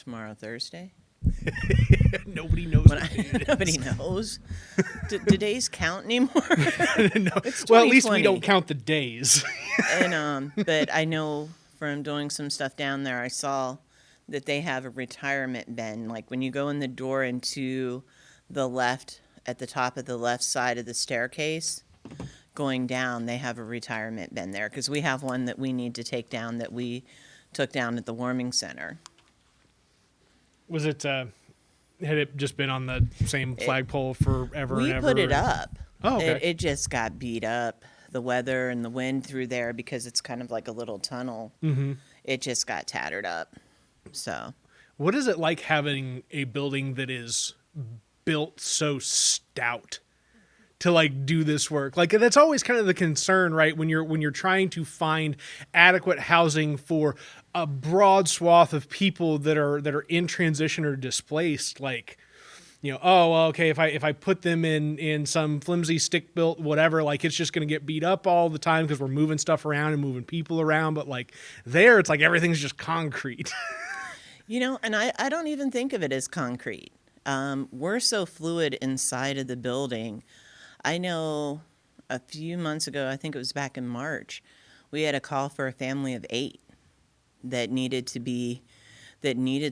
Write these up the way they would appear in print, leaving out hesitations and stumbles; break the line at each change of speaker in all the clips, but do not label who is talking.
Tomorrow, Thursday?
Nobody knows
When
what day it is.
nobody knows. Do days count anymore?
No.
It's
Well, at least we
2020.
don't count the days.
And but I know from doing some stuff down there, I saw that they have a retirement bin. Like when you go in the door into the left, at the top of the left side of the staircase, going down, they have a retirement bin there because we have one that we need to take down that we took down at the warming center.
Was it? Had it just been on the same flagpole forever
We
and ever?
put it up.
Oh, okay.
It just got beat up. The weather and the wind through there, because it's kind of like a little tunnel. Mm-hmm. It just got tattered up. So,
What is it like having a building that is built so stout to like do this work? Like that's always kind of the concern, right? When you're trying to find adequate housing for a broad swath of people that are in transition or displaced, like, you know, oh, well, okay, if I put them in some flimsy stick built whatever, like it's just going to get beat up all the time because we're moving stuff around and moving people around. But like there, it's like everything's just concrete.
and I don't even think of it as concrete. We're so fluid inside of the building. I know a few months ago, I think it was back in March, we had a call for a family of 8 that needed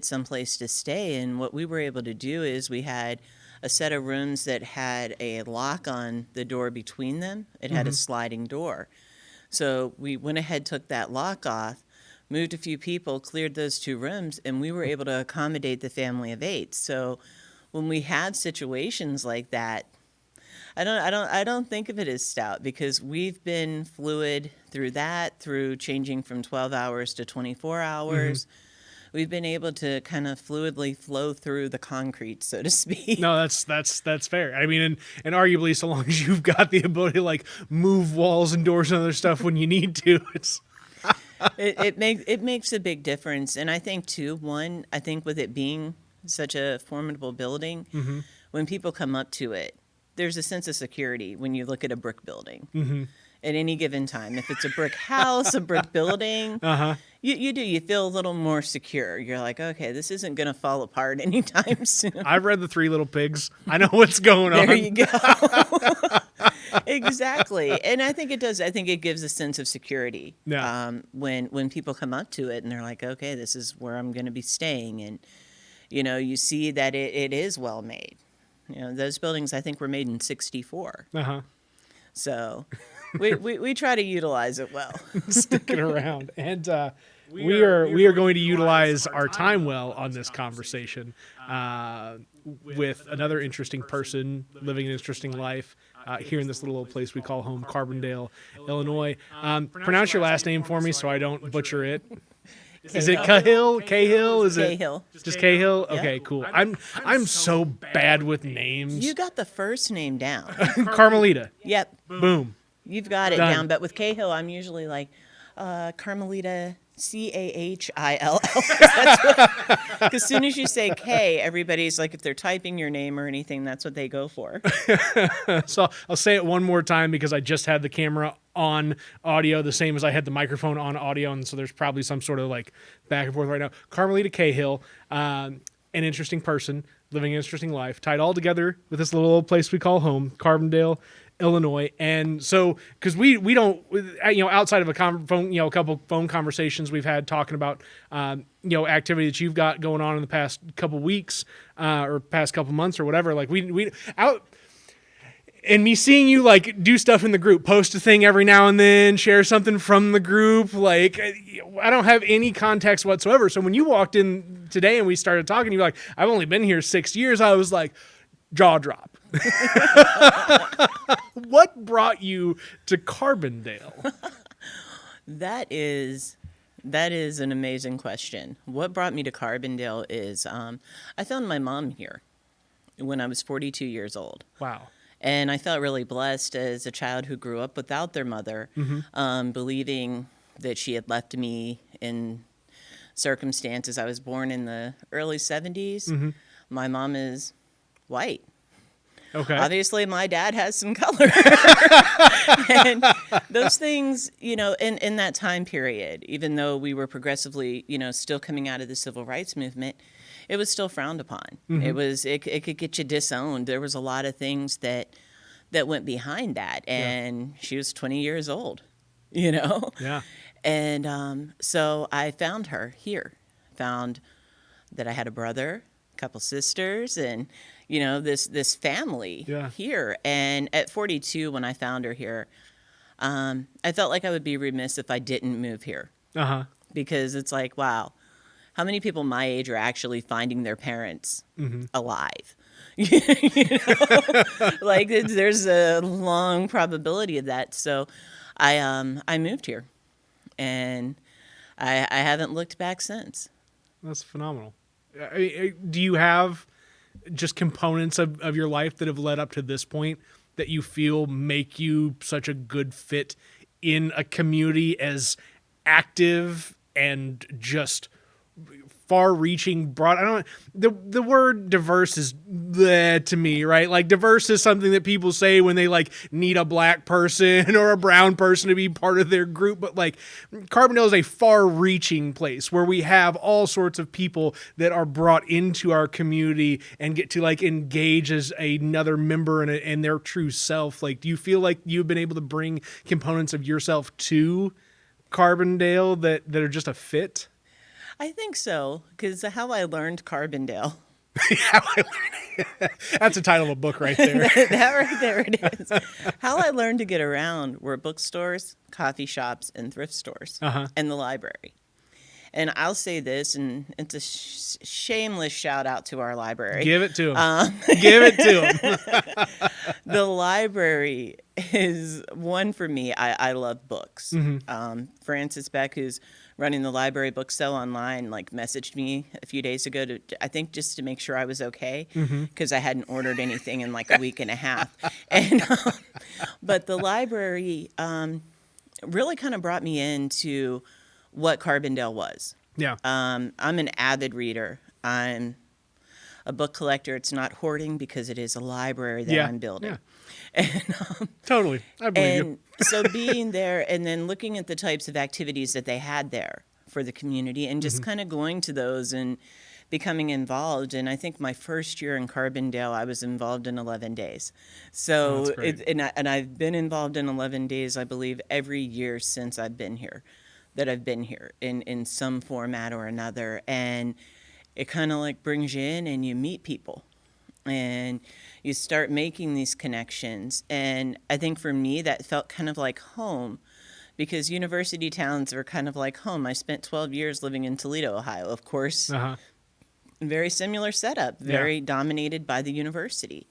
someplace to stay. And what we were able to do is we had a set of rooms that had a lock on the door between them. It had a sliding door. So we went ahead, took that lock off, moved a few people, cleared those 2 rooms, and we were able to accommodate the family of 8. So when we have situations like that, I don't think of it as stout, because we've been fluid through that, through changing from 12 hours to 24 hours. We've been able to kind of fluidly flow through the concrete, so to speak.
No, that's fair. I mean, and arguably, so long as you've got the ability to like move walls and doors and other stuff when you need to, it's
It makes a big difference. And I think too, I think with it being such a formidable building, when people come up to it, there's a sense of security when you look at a brick building. At any given time, if it's a brick house, a brick building, you feel a little more secure. You're like, okay, this isn't going to fall apart anytime soon.
I've read the 3 Little Pigs. I know what's going on.
There you go. Exactly. And I think it does. I think it gives a sense of security.
Yeah.
When people come up to it and they're like, okay, this is where I'm going to be staying. And, you see that it is well made. Those buildings, I think, were made in 1964. So we try to utilize it well.
Sticking around. And we are going to utilize our time well on this conversation with another interesting person living an interesting life here in this little old place we call home, Carbondale, Illinois. Pronounce your last name for me so I don't butcher it. Is it Cahill? Cahill? Is it
Cahill.
just Cahill?
Yeah.
Okay, cool. I'm so bad with names.
You got the first name down.
Carmelita.
Yep.
Boom.
You've got it
Done.
down. But with Cahill, I'm usually like, Carmelita, Cahill. Because as soon as you say K, everybody's like, if they're typing your name or anything, that's what they go for.
So I'll say it one more time because I just had the camera on audio, the same as I had the microphone on audio, and so there's probably some sort of like back and forth right now. Carmalita Cahill, an interesting person, living an interesting life, tied all together with this little old place we call home, Carbondale, Illinois. And so, because we don't, outside of a couple phone conversations we've had talking about, activity that you've got going on in the past couple weeks or past couple months or whatever, like we out. And me seeing you like do stuff in the group, post a thing every now and then, share something from the group, like I don't have any context whatsoever. So when you walked in today and we started talking, you're like, I've only been here 6 years. I was like, jaw drop. What brought you to Carbondale?
That is an amazing question. What brought me to Carbondale is I found my mom here when I was 42 years old.
Wow.
And I felt really blessed as a child who grew up without their mother, believing that she had left me in circumstances. I was born in the early 70s. My mom is white.
Okay.
Obviously, my dad has some color. And those things, in that time period, even though we were progressively, still coming out of the civil rights movement, it was still frowned upon. It could get you disowned. There was a lot of things that went behind that. And she was 20 years old,
Yeah.
And so I found her here, found that I had a brother, a couple sisters, and this family here. And at 42, when I found her here, I felt like I would be remiss if I didn't move here. Because it's like, wow, how many people my age are actually finding their parents alive? Like there's a long probability of that. So I moved here, and I haven't looked back since.
That's phenomenal. Do you have just components of your life that have led up to this point that you feel make you such a good fit in a community as active and just far-reaching, broad? I don't. The word diverse is bleh to me, right? Like diverse is something that people say when they like need a black person or a brown person to be part of their group, but like Carbondale is a far-reaching place where we have all sorts of people that are brought into our community and get to like engage as another member in their true self. Like, do you feel like you've been able to bring components of yourself to Carbondale that are just a fit?
I think so, because how I learned Carbondale.
That's the title of a book right there.
That right there it is. How I learned to get around were bookstores, coffee shops, and thrift stores, and the library. And I'll say this, and it's a shameless shout out to our library.
Give it to him. Give it to him.
The library is one for me. I love books. Francis Beck, who's running the library book sale online, like messaged me a few days ago I think just to make sure I was okay, because I hadn't ordered anything in like a week and a half. And but the library really kind of brought me into what Carbondale was.
Yeah.
I'm an avid reader. I'm a book collector. It's not hoarding because it is a library that I'm building.
Yeah.
And,
Totally. I believe you.
So being there and then looking at the types of activities that they had there for the community and just kind of going to those and becoming involved. And I think my first year in Carbondale, I was involved in 11 days. So, and I've been involved in 11 days, I believe, every year since I've been here, in some format or another. And it kind of like brings you in and you meet people and you start making these connections. And I think for me, that felt kind of like home, because university towns are kind of like home. I spent 12 years living in Toledo, Ohio, of course. Very similar setup, very dominated by the university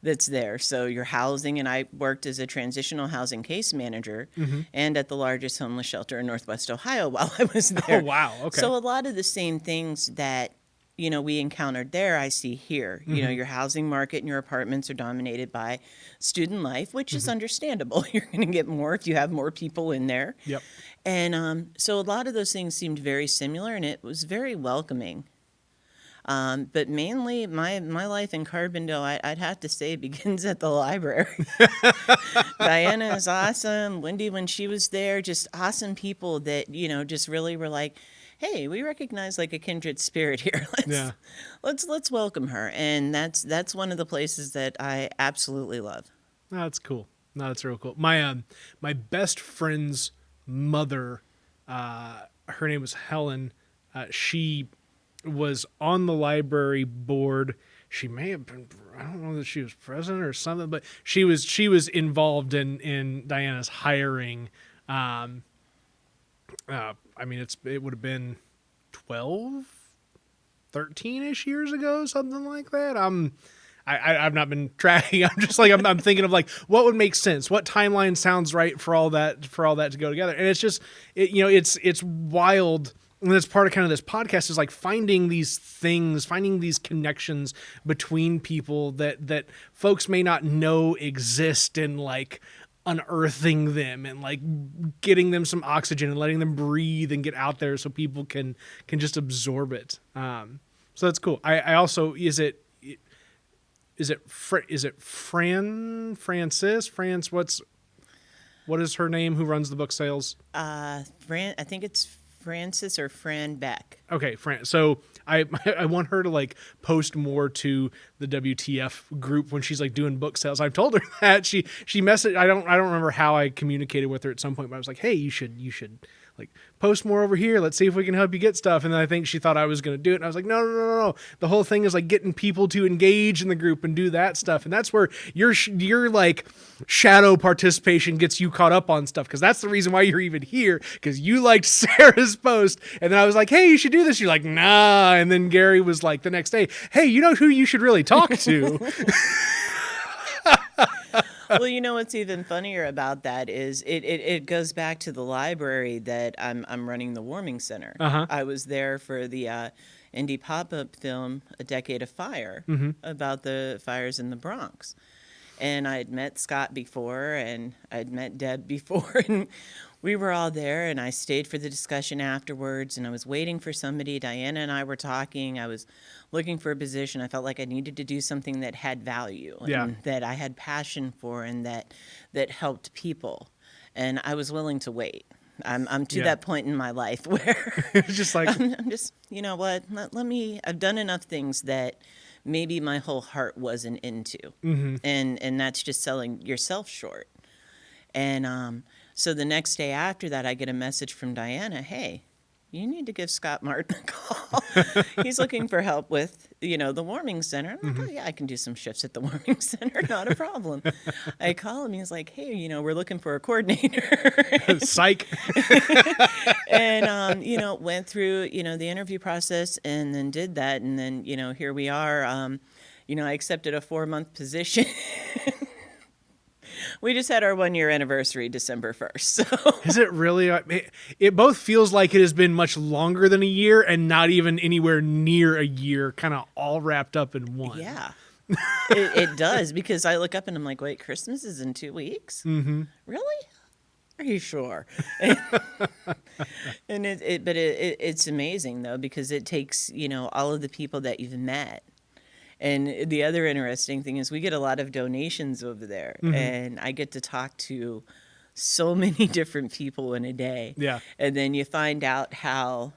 that's there. So your housing, and I worked as a transitional housing case manager and at the largest homeless shelter in Northwest Ohio while I was there.
Oh, wow. Okay.
So a lot of the same things that we encountered there, I see here. Your housing market and your apartments are dominated by student life, which is understandable. You're going to get more if you have more people in there.
Yep.
And so a lot of those things seemed very similar, and it was very welcoming. But mainly, my life in Carbondale, I'd have to say, begins at the library. Diana is awesome. Wendy, when she was there, just awesome people that, just really were like, hey, we recognize like a kindred spirit here. Let's welcome her. And that's one of the places that I absolutely love.
No, that's cool. No, that's real cool. My best friend's mother, her name was Helen. She was on the library board. She may have been, I don't know that she was president or something, but she was involved in Diana's hiring. I mean, it would have been 12, 13-ish years ago, something like that. I've not been tracking. I'm just like, I'm thinking of like, what would make sense? What timeline sounds right for all that to go together? And it's just, it's wild. And that's part of kind of this podcast is like finding these things, finding these connections between people that folks may not know exist, and like unearthing them and like getting them some oxygen and letting them breathe and get out there so people can just absorb it. So that's cool. I also, is it Francis? What is her name? Who runs the book sales?
I think it's Francis or Fran Beck.
Okay, Fran. So I want her to like post more to the WTF group when she's like doing book sales. I've told her that she messaged. I don't remember how I communicated with her at some point, but I was like, hey, you should like post more over here. Let's see if we can help you get stuff. And then I think she thought I was going to do it. And I was like, no. The whole thing is like getting people to engage in the group and do that stuff. And that's where your like shadow participation gets you caught up on stuff. Cause that's the reason why you're even here. Cause you liked Sarah's post. And then I was like, hey, you should do this. You're like, nah. And then Gary was like the next day, hey, you know who you should really talk to?
Well, you know what's even funnier about that is it goes back to the library that I'm running the warming center.
Uh-huh.
I was there for the indie pop-up film A Decade of Fire about the fires in the Bronx. And I had met Scott before, and I'd met Deb before, and we were all there, and I stayed for the discussion afterwards, and I was waiting for somebody. Diana and I were talking. I was looking for a position. I felt like I needed to do something that had value and that I had passion for and that helped people. And I was willing to wait. I'm to that point in my life where
It's just like,
I'm just, you know what, let me, I've done enough things that maybe my whole heart wasn't into. And that's just selling yourself short. And so the next day after that, I get a message from Diana, hey, you need to give Scott Martin a call. He's looking for help with, the warming center. I'm like, oh, yeah, I can do some shifts at the warming center. Not a problem. I call him. He's like, hey, we're looking for a coordinator.
psych.
And, went through, the interview process and then did that. And then, here we are. I accepted a 4-month position. We just had our 1-year anniversary December 1st. So
Is it really? It both feels like it has been much longer than a year and not even anywhere near a year, kind of all wrapped up in one.
yeah, it does, because I look up and I'm like, wait, Christmas is in 2 weeks? Really? Are you sure? And it's amazing though, because it takes, all of the people that you've met. And the other interesting thing is we get a lot of donations over there, and I get to talk to so many different people in a day.
Yeah.
And then you find out how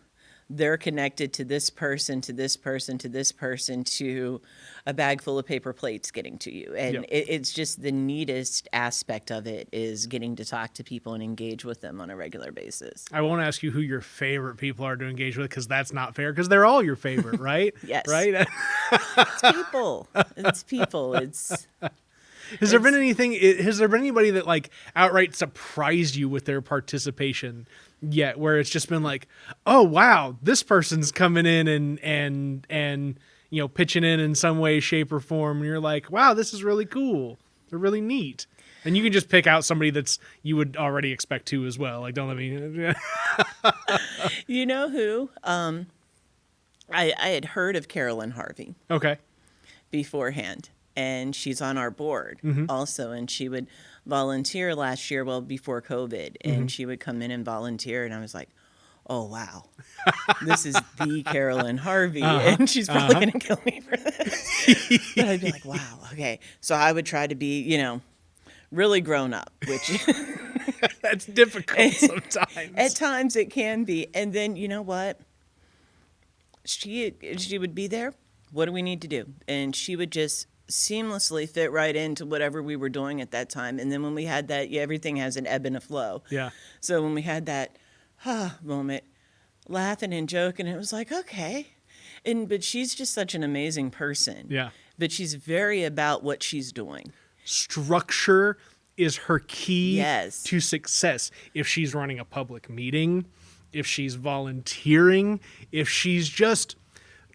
they're connected to this person, to this person, to this person, to a bag full of paper plates getting to you. And it's just the neatest aspect of it is getting to talk to people and engage with them on a regular basis.
I won't ask you who your favorite people are to engage with, because that's not fair, because they're all your favorite, right?
Yes.
Right?
It's people. It's people.
Has there been anybody that like outright surprised you with their participation yet, where it's just been like, oh wow, this person's coming in and pitching in some way, shape, or form, and you're like, wow, this is really cool. They're really neat. And you can just pick out somebody that's you would already expect to as well. Like, don't let me.
You know who? I had heard of Carolyn Harvey.
Okay.
Beforehand, and she's on our board also, and she would volunteer last year, before COVID, and she would come in and volunteer, and I was like, oh wow, this is the Carolyn Harvey, and she's probably gonna kill me for this. But I'd be like, wow, okay. So I would try to be, really grown up, which
That's difficult sometimes.
at times it can be. And then you know what? She would be there. What do we need to do? And she would just seamlessly fit right into whatever we were doing at that time. And then when we had that, everything has an ebb and a flow.
Yeah.
So when we had that moment, laughing and joking, it was like, okay. But she's just such an amazing person.
Yeah.
But she's very about what she's doing.
Structure is her key
Yes.
to success. If she's running a public meeting, if she's volunteering, if she's just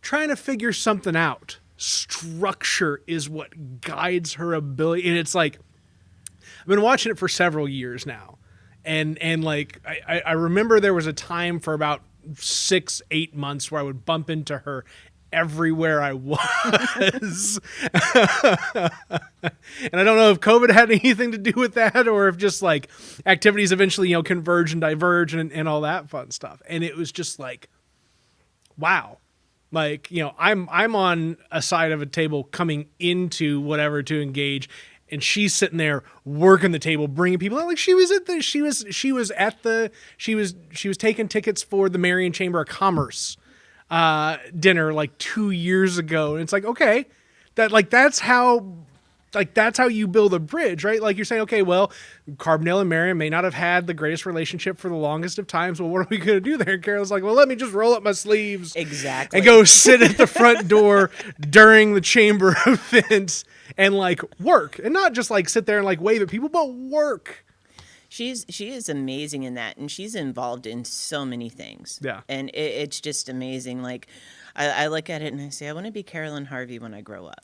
trying to figure something out, structure is what guides her ability. And it's like, I've been watching it for several years now. And like, I remember there was a time for about 6-8 months where I would bump into her everywhere I was. And I don't know if COVID had anything to do with that, or if just like activities eventually, converge and diverge and all that fun stuff. And it was just like, wow, Like, I'm on a side of a table coming into whatever to engage, and she's sitting there working the table, bringing people out. Like she was taking tickets for the Marion Chamber of Commerce dinner like 2 years ago, and it's like, okay, that's how you build a bridge, right? Like you're saying, okay, well, Carbondale and Marion may not have had the greatest relationship for the longest of times. Well, what are we going to do there? And Carol's like, well, let me just roll up my sleeves.
Exactly.
And go sit at the front door during the chamber events and like work. And not just like sit there and like wave at people, but work.
She is amazing in that, and she's involved in so many things.
Yeah.
And it's just amazing. Like, I look at it and I say, I want to be Carolyn Harvey when I grow up.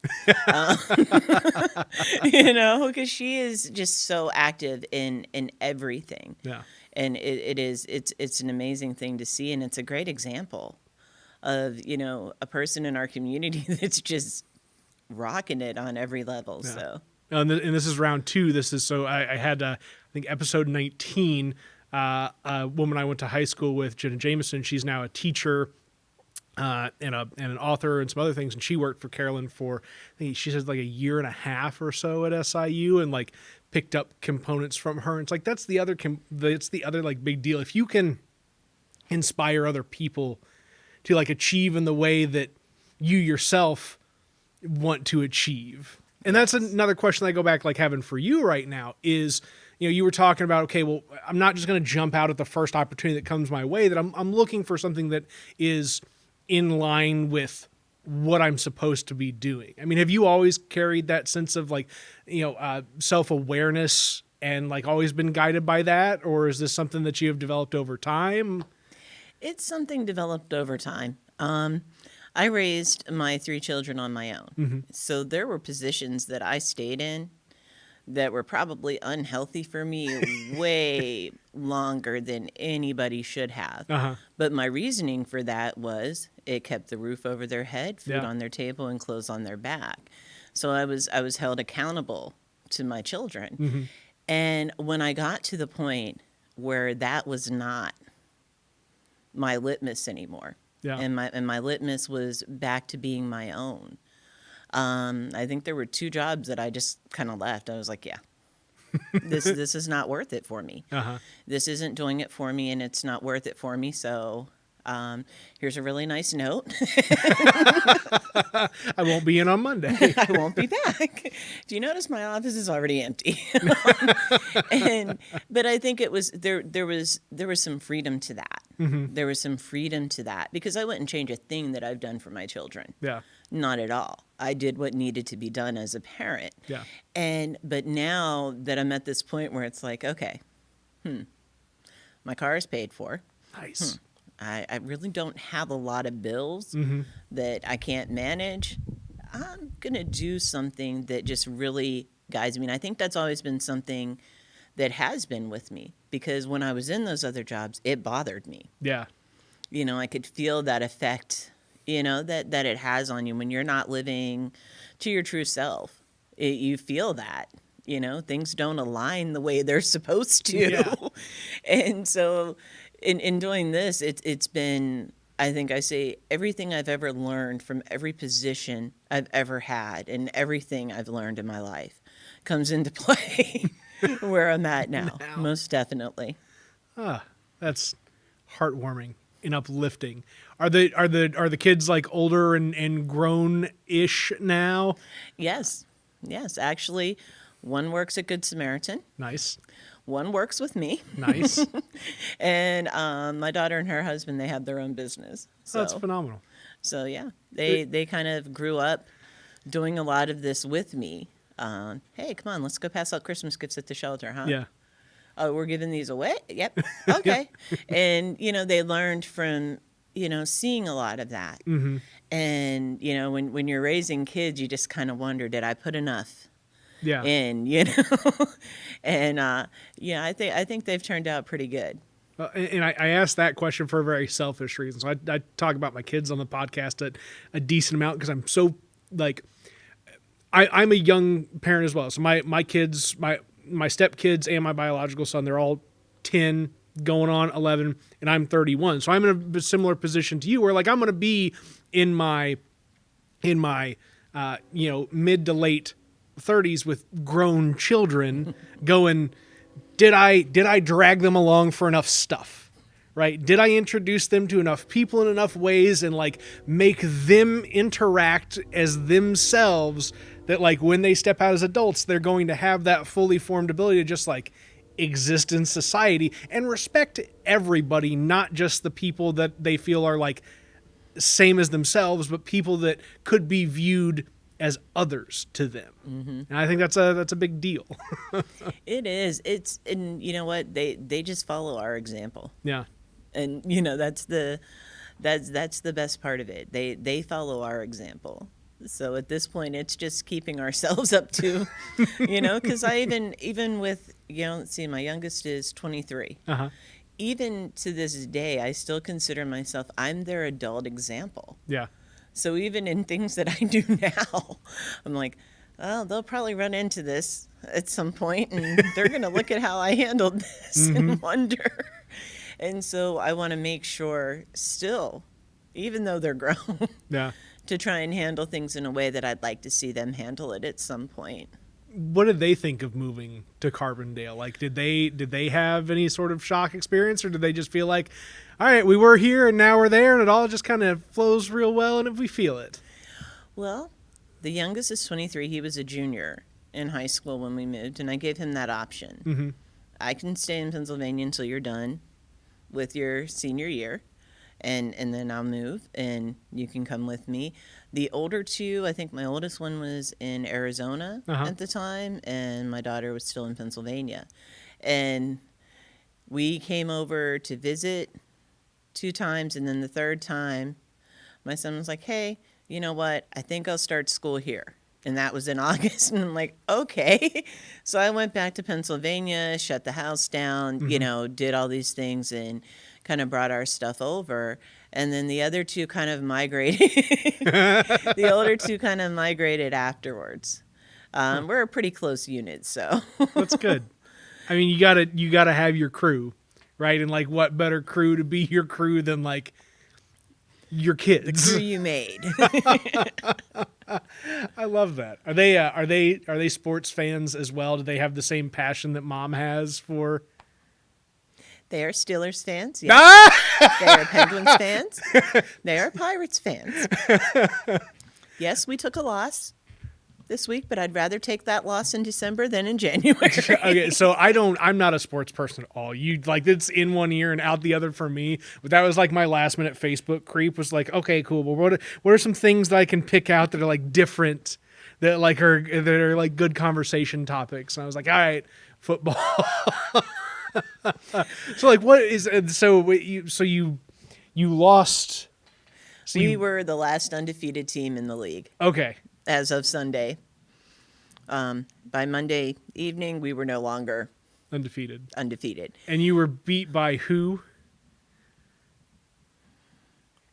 Because she is just so active in everything.
Yeah.
And it's an amazing thing to see, and it's a great example of, a person in our community that's just rocking it on every level.
Yeah.
So.
And this is round 2. This is I had I think episode 19. A woman I went to high school with, Jenna Jameson. She's now a teacher and an author and some other things. And she worked for Carolyn for, I think she says like a year and a half or so at SIU, and like picked up components from her. And it's like that's the other like big deal. If you can inspire other people to like achieve in the way that you yourself want to achieve. And that's another question I go back like having for you right now is, you were talking about, okay, well, I'm not just going to jump out at the first opportunity that comes my way, that I'm looking for something that is in line with what I'm supposed to be doing. I mean, have you always carried that sense of like, self-awareness and like always been guided by that? Or is this something that you have developed over time?
It's something developed over time. I raised my 3 children on my own.
Mm-hmm.
So there were positions that I stayed in that were probably unhealthy for me way longer than anybody should have.
Uh-huh.
But my reasoning for that was it kept the roof over their head, food on their table, and clothes on their back. So I was held accountable to my children.
Mm-hmm.
And when I got to the point where that was not my litmus anymore, and my litmus was back to being my own. I think there were 2 jobs that I just kind of left. I was like, yeah, this is not worth it for me.
Uh-huh.
This isn't doing it for me, and it's not worth it for me. So here's a really nice note.
I won't be in on Monday.
I won't be back. Do you notice my office is already empty? But I think it was there was some freedom to that.
Mm-hmm.
There was some freedom to that because I wouldn't change a thing that I've done for my children.
Yeah.
Not at all. I did what needed to be done as a parent.
Yeah.
But now that I'm at this point where it's like, okay, my car is paid for.
Nice.
I really don't have a lot of bills that I can't manage. I'm going to do something that just really guides me. And I think that's always been something that has been with me because when I was in those other jobs, it bothered me.
Yeah.
I could feel that effect, that it has on you when you're not living to your true self. You feel that, things don't align the way they're supposed to.
Yeah.
And so in doing this, it's been, I think I say everything I've ever learned from every position I've ever had and everything I've learned in my life comes into play where I'm at now. Most definitely.
That's heartwarming and uplifting. Are the kids like older and grown-ish now?
Yes. Actually, one works at Good Samaritan.
Nice.
One works with me.
Nice.
And my daughter and her husband, they have their own business. So
That's phenomenal.
So yeah, they kind of grew up doing a lot of this with me. Hey, come on, let's go pass out Christmas gifts at the shelter, huh?
Yeah.
Oh, we're giving these away? Yep. Okay. And, they learned from, seeing a lot of that.
Mm-hmm.
And, when you're raising kids, you just kind of wonder, did I put enough
Yeah.
in, And, I think they've turned out pretty good.
And I asked that question for a very selfish reason. So I talk about my kids on the podcast a decent amount because I'm so, like, I'm a young parent as well. So my kids, my stepkids and my biological son, they're all 10. going on 11, and I'm 31. So I'm in a similar position to you, where like I'm going to be in my mid to late 30s with grown children, going, did I drag them along for enough stuff? Right? Did I introduce them to enough people in enough ways and like make them interact as themselves that like when they step out as adults, they're going to have that fully formed ability to just like exist in society and respect everybody, not just the people that they feel are like same as themselves, but people that could be viewed as others to them. Mm-hmm. And I think that's a big deal.
It is. And you know what? They just follow our example.
Yeah.
And that's the best part of it. They follow our example. So at this point, it's just keeping ourselves up to, because I even with, let's see, my youngest is 23.
Uh-huh.
Even to this day, I still consider myself, I'm their adult example.
Yeah.
So even in things that I do now, I'm like, well, they'll probably run into this at some point, and they're going to look at how I handled this and wonder. And so I want to make sure still, even though they're grown,
Yeah.
to try and handle things in a way that I'd like to see them handle it at some point.
What did they think of moving to Carbondale? Like, did they have any sort of shock experience, or did they just feel like, all right, we were here and now we're there and it all just kind of flows real well and if we feel it?
Well, the youngest is 23. He was a junior in high school when we moved, and I gave him that option.
Mm-hmm.
I can stay in Pennsylvania until you're done with your senior year, and then I'll move and you can come with me. The older two, I think my oldest one was in Arizona at the time, and my daughter was still in Pennsylvania. And we came over to visit 2 times, and then the third time my son was like, hey, you know what, I think I'll start school here. And that was in August. And I'm like, okay. So I went back to Pennsylvania, shut the house down, did all these things and kind of brought our stuff over. And then the other two kind of migrated. The older two kind of migrated afterwards. We're a pretty close unit, so.
That's good. I mean, you gotta have your crew, right? And like, what better crew to be your crew than like your kids?
The crew you made.
I love that. Are they sports fans as well? Do they have the same passion that mom has for?
They are Steelers fans. Yes. They are Penguins fans. They are Pirates fans. Yes, we took a loss this week, but I'd rather take that loss in December than in January.
Okay, so I'm not a sports person at all. You like, it's in one ear and out the other for me. But that was like my last minute Facebook creep was like, okay, cool. Well, what are some things that I can pick out that are like different, that are like good conversation topics? And I was like, all right, football. So like, what is you lost? So
we were the last undefeated team in the league.
Okay.
As of Sunday. By Monday evening, we were no longer
undefeated.
And
you were beat by who?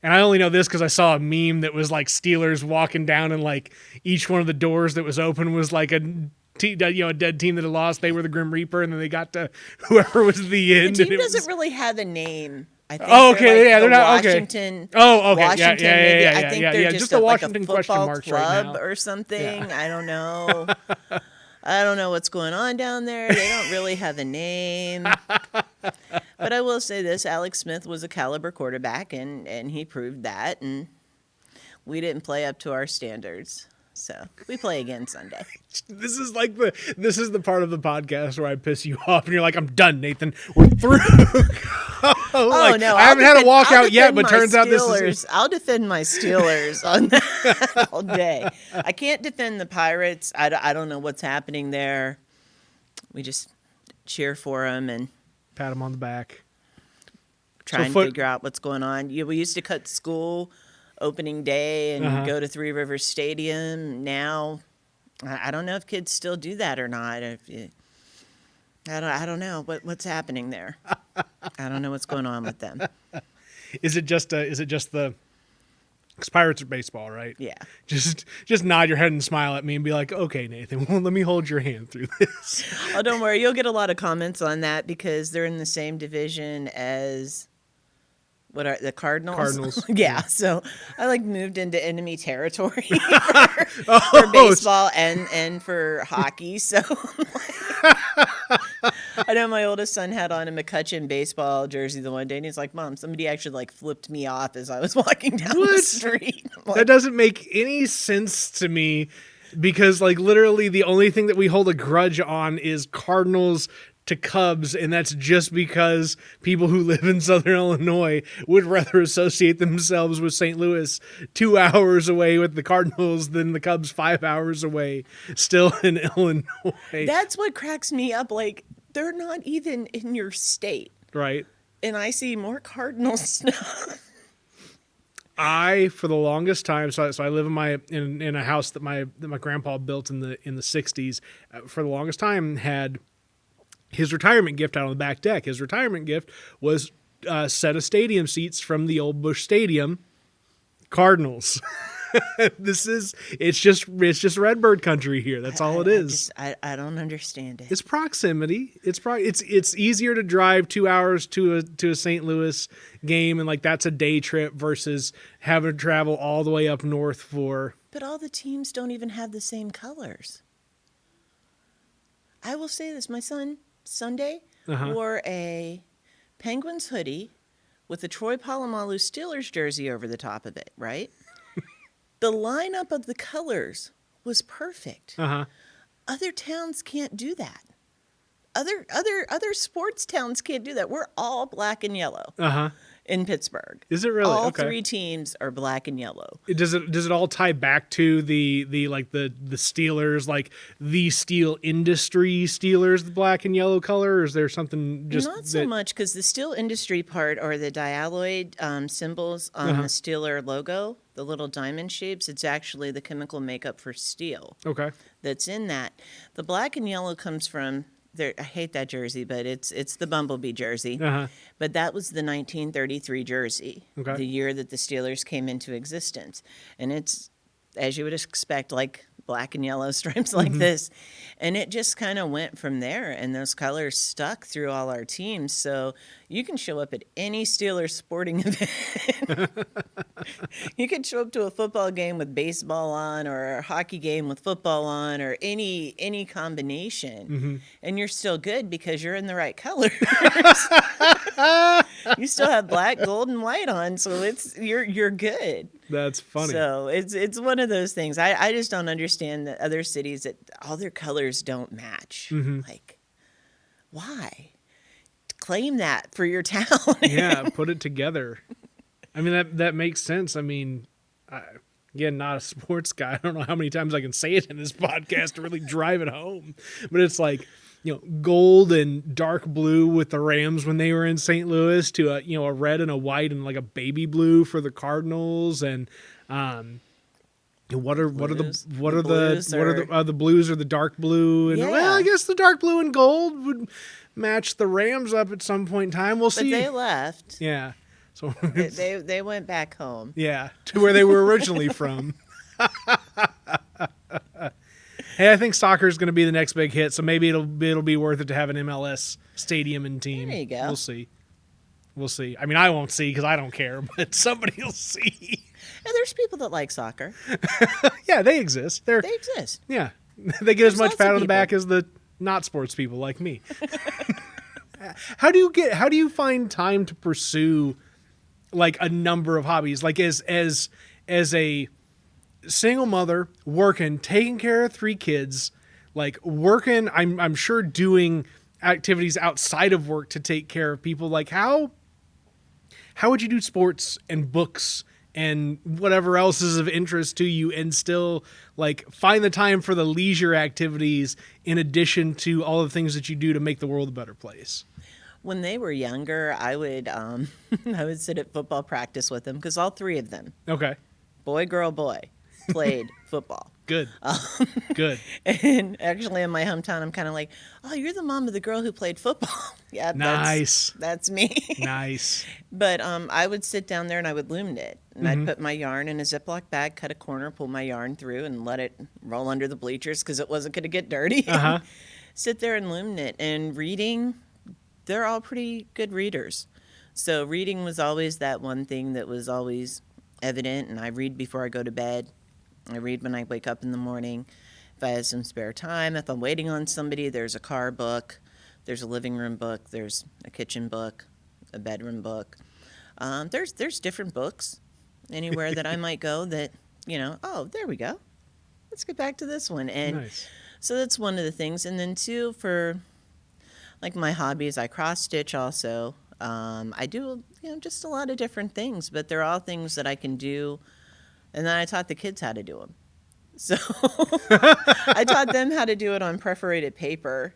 And I only know this because I saw a meme that was like Steelers walking down, and like each one of the doors that was open was like a dead team that had lost. They were the Grim Reaper, and then they got to whoever was the end.
The team doesn't really have a name. I think
they're not
Washington.
Okay. Oh, okay.
Washington,
yeah.
I think they're
just the Washington
like a football
question marks
club
right now.
or something. Yeah. I don't know. I don't know what's going on down there. They don't really have a name. But I will say this: Alex Smith was a caliber quarterback, and he proved that. And we didn't play up to our standards. So we play again Sunday.
This is the part of the podcast where I piss you off, and you're like, "I'm done, Nathan. We're through."
No!
I haven't had a walkout yet, but turns out this is.
I'll defend my Steelers on that all day. I can't defend the Pirates. I don't know what's happening there. We just cheer for them and
pat them on the back.
Try and figure out what's going on. We used to cut school opening day and go to Three Rivers Stadium. Now, I don't know if kids still do that or not. I don't know what's happening there. I don't know what's going on with them.
Is it just the Because Pirates are baseball, right?
Yeah.
Just nod your head and smile at me and be like, okay, Nathan, well, let me hold your hand through this.
Oh, don't worry. You'll get a lot of comments on that because they're in the same division as what are the Cardinals?
Cardinals.
Yeah. So I like moved into enemy territory for baseball and for hockey. So I know my oldest son had on a McCutcheon baseball jersey the one day, and he's like, "Mom, somebody actually like flipped me off as I was walking down the street." Like,
That doesn't make any sense to me because, like, literally the only thing that we hold a grudge on is Cardinals to Cubs, and that's just because people who live in Southern Illinois would rather associate themselves with St. Louis 2 hours away with the Cardinals than the Cubs 5 hours away still in Illinois.
that's what cracks me up. Like, they're not even in your state,
Right.
and I see more Cardinal stuff.
For the longest time, so I live in a house that my grandpa built in the 60s. For the longest time, had his retirement gift out on the back deck. His retirement gift was a set of stadium seats from the old Busch Stadium, Cardinals. It's just Redbird country here. That's all it is.
I don't understand it.
It's proximity. It's easier to drive 2 hours to a St. Louis game, and like that's a day trip versus having to travel all the way up north for.
But all the teams don't even have the same colors. I will say this: my son Sunday wore a Penguins hoodie with a Troy Polamalu Steelers jersey over the top of it. Right. The lineup of the colors was perfect. Other towns can't do that. Other sports towns can't do that. We're all black and yellow in Pittsburgh.
Is it really?
All
Okay.
3 teams are black and yellow.
Does it all tie back to the Steelers, like the steel industry Steelers, the black and yellow color, or is there something just
Not so much because the steel industry part are the dialloy symbols on the Steeler logo, the little diamond shapes. It's actually the chemical makeup for steel
Okay.
that's in that. The black and yellow comes from there. I hate that jersey, but it's the Bumblebee jersey. But that was the 1933 jersey,
Okay.
the year that the Steelers came into existence, and it's, as you would expect, like black and yellow stripes like this. And it just kind of went from there, and those colors stuck through all our teams. So you can show up at any Steelers sporting event. You could show up to a football game with baseball on, or a hockey game with football on, or any combination, and you're still good because you're in the right colors. You still have black, gold, and white on, so you're good.
That's funny.
So it's one of those things. I just don't understand that other cities that all their colors don't match. Like, why? Claim that for your town.
Yeah, put it together. I mean, that makes sense. I mean, again, not a sports guy. I don't know how many times I can say it in this podcast to really drive it home. But it's like, gold and dark blue with the Rams when they were in St. Louis, to a red and a white and like a baby blue for the Cardinals, and what are the blues or the dark blue, and well, I guess the dark blue and gold would match the Rams up at some point in time. We'll see.
But they left.
Yeah. So
they went back home.
Yeah, to where they were originally from. Hey, I think soccer is going to be the next big hit, so maybe it'll be worth it to have an MLS stadium and team.
There you go.
We'll see. I mean, I won't see because I don't care, but somebody will see.
And there's people that like soccer.
Yeah, they exist. They
exist.
Yeah, they get as much
lots
pat
of
on the back
people.
as the not sports people like me. How do you find time to pursue like a number of hobbies? Like as a single mother working, taking care of 3 kids, like working, I'm sure doing activities outside of work to take care of people. Like how would you do sports and books and whatever else is of interest to you and still like find the time for the leisure activities in addition to all the things that you do to make the world a better place?
When they were younger, I would I would sit at football practice with them because all 3 of them,
Okay.
boy, girl, boy, played football.
Good. Good.
And actually, in my hometown, I'm kind of like, oh, you're the mom of the girl who played football. Yeah,
Nice.
that's me.
Nice.
But I would sit down there and I would loom knit. And I'd put my yarn in a Ziploc bag, cut a corner, pull my yarn through, and let it roll under the bleachers because it wasn't going to get dirty.
Uh-huh.
Sit there and loom knit. And reading, they're all pretty good readers. So reading was always that one thing that was always evident. And I read before I go to bed. I read when I wake up in the morning. If I have some spare time, if I'm waiting on somebody, there's a car book, there's a living room book, there's a kitchen book, a bedroom book. There's different books anywhere that I might go that, oh, there we go. Let's get back to this one. And
Nice.
so that's one of the things. And then two, for like my hobbies, I cross stitch also. I do, just a lot of different things, but they're all things that I can do. And then I taught the kids how to do them. So I taught them how to do it on perforated paper,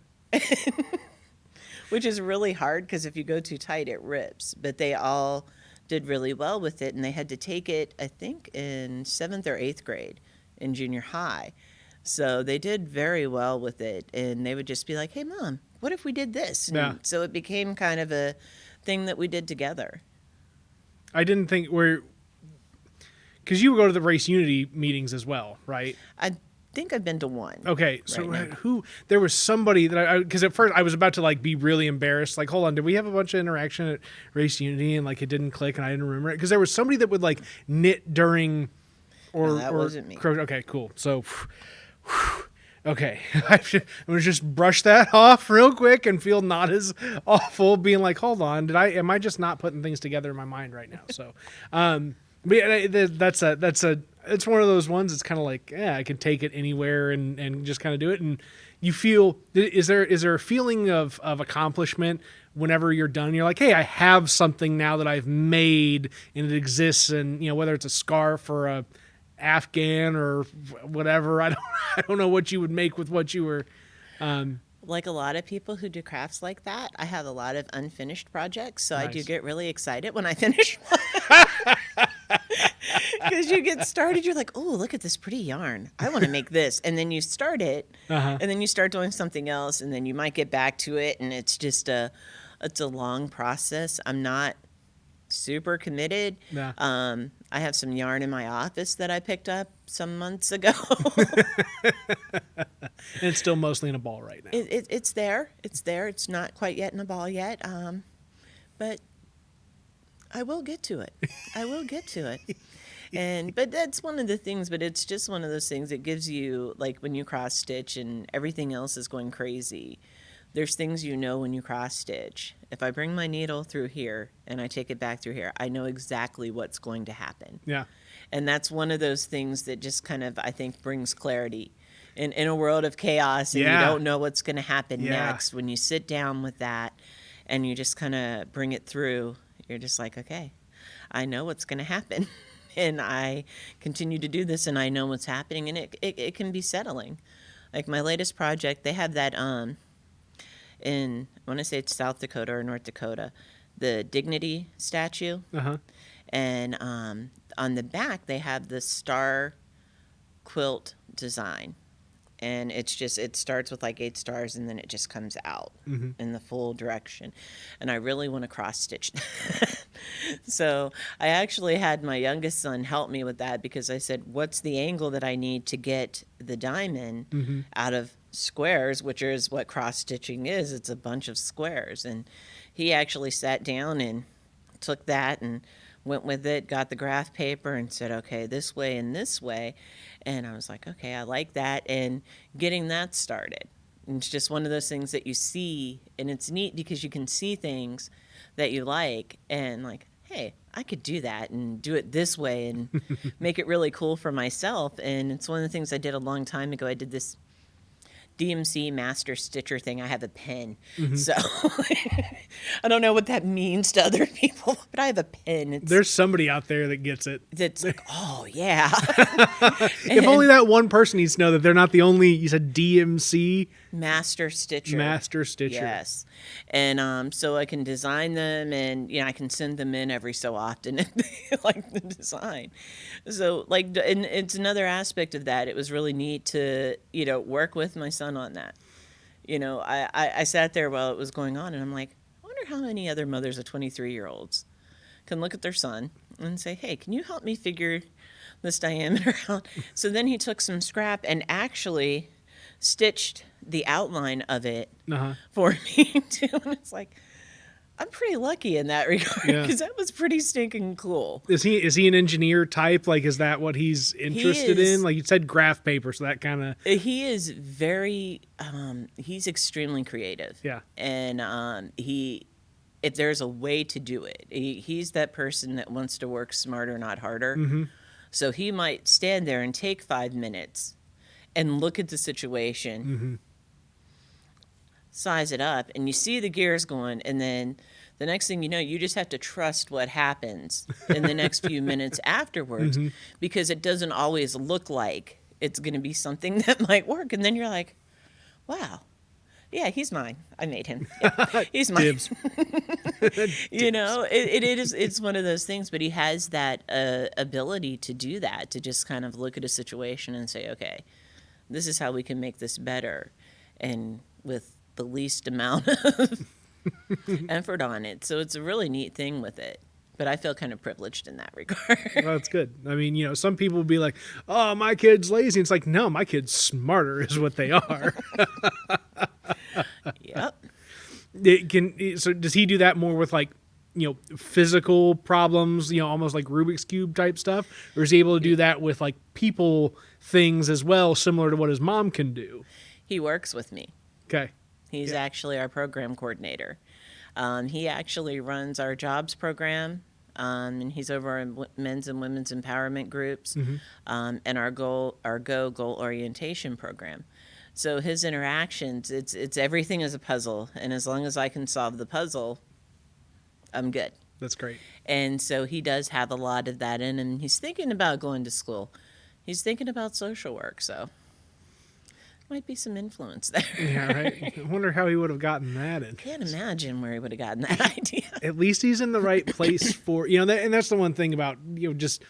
which is really hard because if you go too tight, it rips. But they all did really well with it, and they had to take it, I think, in 7th or 8th grade in junior high. So they did very well with it, and they would just be like, hey, Mom, what if we did this? And
Yeah.
so it became kind of a thing that we did together.
I didn't think because you would go to the Race Unity meetings as well, right?
I think I've been to one.
Okay, so
right now.
there was somebody that because at first I was about to like be really embarrassed, like, hold on, did we have a bunch of interaction at Race Unity and like it didn't click and I didn't remember it? Because there was somebody that would like knit during
No, that wasn't me.
Okay, cool. So, okay, I'm gonna just brush that off real quick and feel not as awful, being like, hold on, am I just not putting things together in my mind right now? So, but yeah, it's one of those ones. It's kind of like, yeah, I can take it anywhere and just kind of do it. And you feel, is there a feeling of accomplishment whenever you're done? You're like, hey, I have something now that I've made and it exists. And whether it's a scarf or a Afghan or whatever, I don't know what you would make with what you were.
Like a lot of people who do crafts like that, I have a lot of unfinished projects, so I do
Nice.
get really excited when I finish one. Because you get started, you're like, oh, look at this pretty yarn. I want to make this. And then you start it, and then you start doing something else, and then you might get back to it, and it's just it's a long process. I'm not super committed.
Yeah.
I have some yarn in my office that I picked up some months ago.
And it's still mostly in a ball right now.
It's there. It's there. It's not quite yet in a ball yet. But I will get to it. I will get to it. But that's one of the things, but it's just one of those things that gives you, like when you cross stitch and everything else is going crazy, there's things when you cross stitch. If I bring my needle through here and I take it back through here, I know exactly what's going to happen.
Yeah.
And that's one of those things that just kind of, I think, brings clarity. In a world of chaos and
Yeah.
you don't know what's going to happen
Yeah.
next, when you sit down with that and you just kind of bring it through, you're just like, okay, I know what's going to happen. And I continue to do this and I know what's happening, and it can be settling. Like my latest project, they have that in, I want to say it's South Dakota or North Dakota, the Dignity statue.
Uh-huh.
And on the back, they have the star quilt design. And it starts with like 8 stars and then it just comes out in the full direction. And I really want to cross stitch that. So I actually had my youngest son help me with that because I said, what's the angle that I need to get the diamond out of squares, which is what cross stitching is. It's a bunch of squares. And he actually sat down and took that and went with it, got the graph paper and said, okay, this way and this way. And I was like, okay, I like that. And getting that started. And it's just one of those things that you see, and it's neat because you can see things that you like and like, hey, I could do that and do it this way and make it really cool for myself. And it's one of the things I did a long time ago. I did this DMC master stitcher thing. I have a pen. So I don't know what that means to other people, but I have a pen.
There's somebody out there that gets it.
That's like, oh yeah.
If only that one person needs to know that they're not the only, you said DMC
Master Stitcher.
Master Stitcher.
Yes. And so I can design them, and I can send them in every so often if they like the design. So and it's another aspect of that. It was really neat to, work with my son on that. I sat there while it was going on, and I'm like, I wonder how many other mothers of 23-year-olds can look at their son and say, hey, can you help me figure this diameter out? So then he took some scrap and actually stitched the outline of it for me too. And it's like, I'm pretty lucky in that regard, because that was pretty stinking cool.
Is he an engineer type? Like, is that what he's interested in? Like you said, graph paper, so that kind of.
He is very. He's extremely creative.
Yeah.
And if there's a way to do it, he's that person that wants to work smarter, not harder.
Mm-hmm.
So he might stand there and take 5 minutes and look at the situation, size it up, and you see the gears going, and then the next thing you know, you just have to trust what happens in the next few minutes afterwards, because it doesn't always look like it's going to be something that might work. And then you're like, wow, yeah, he's mine. I made him. Yeah, he's mine.
Dibs.
It's one of those things, but he has that ability to do that, to just kind of look at a situation and say, okay, this is how we can make this better, and with the least amount of effort on it. So it's a really neat thing with it. But I feel kind of privileged in that regard.
Well, that's good. I mean, some people will be like, oh, my kid's lazy. It's like, no, my kid's smarter is what they are.
Yep.
So does he do that more with like, physical problems, almost like Rubik's Cube type stuff? Or is he able to do that with like people things as well, similar to what his mom can do?
He works with me.
Okay.
He's actually our program coordinator. He actually runs our jobs program, and he's over our men's and women's empowerment groups, and our goal orientation program. So his interactions, it's everything is a puzzle, and as long as I can solve the puzzle, I'm good.
That's great.
And so he does have a lot of that in him. He's thinking about going to school. He's thinking about social work, so might be some influence there.
Yeah, right. I wonder how he would have gotten that in.
Can't imagine where he would have gotten that idea.
At least he's in the right place for, and that's the one thing about, just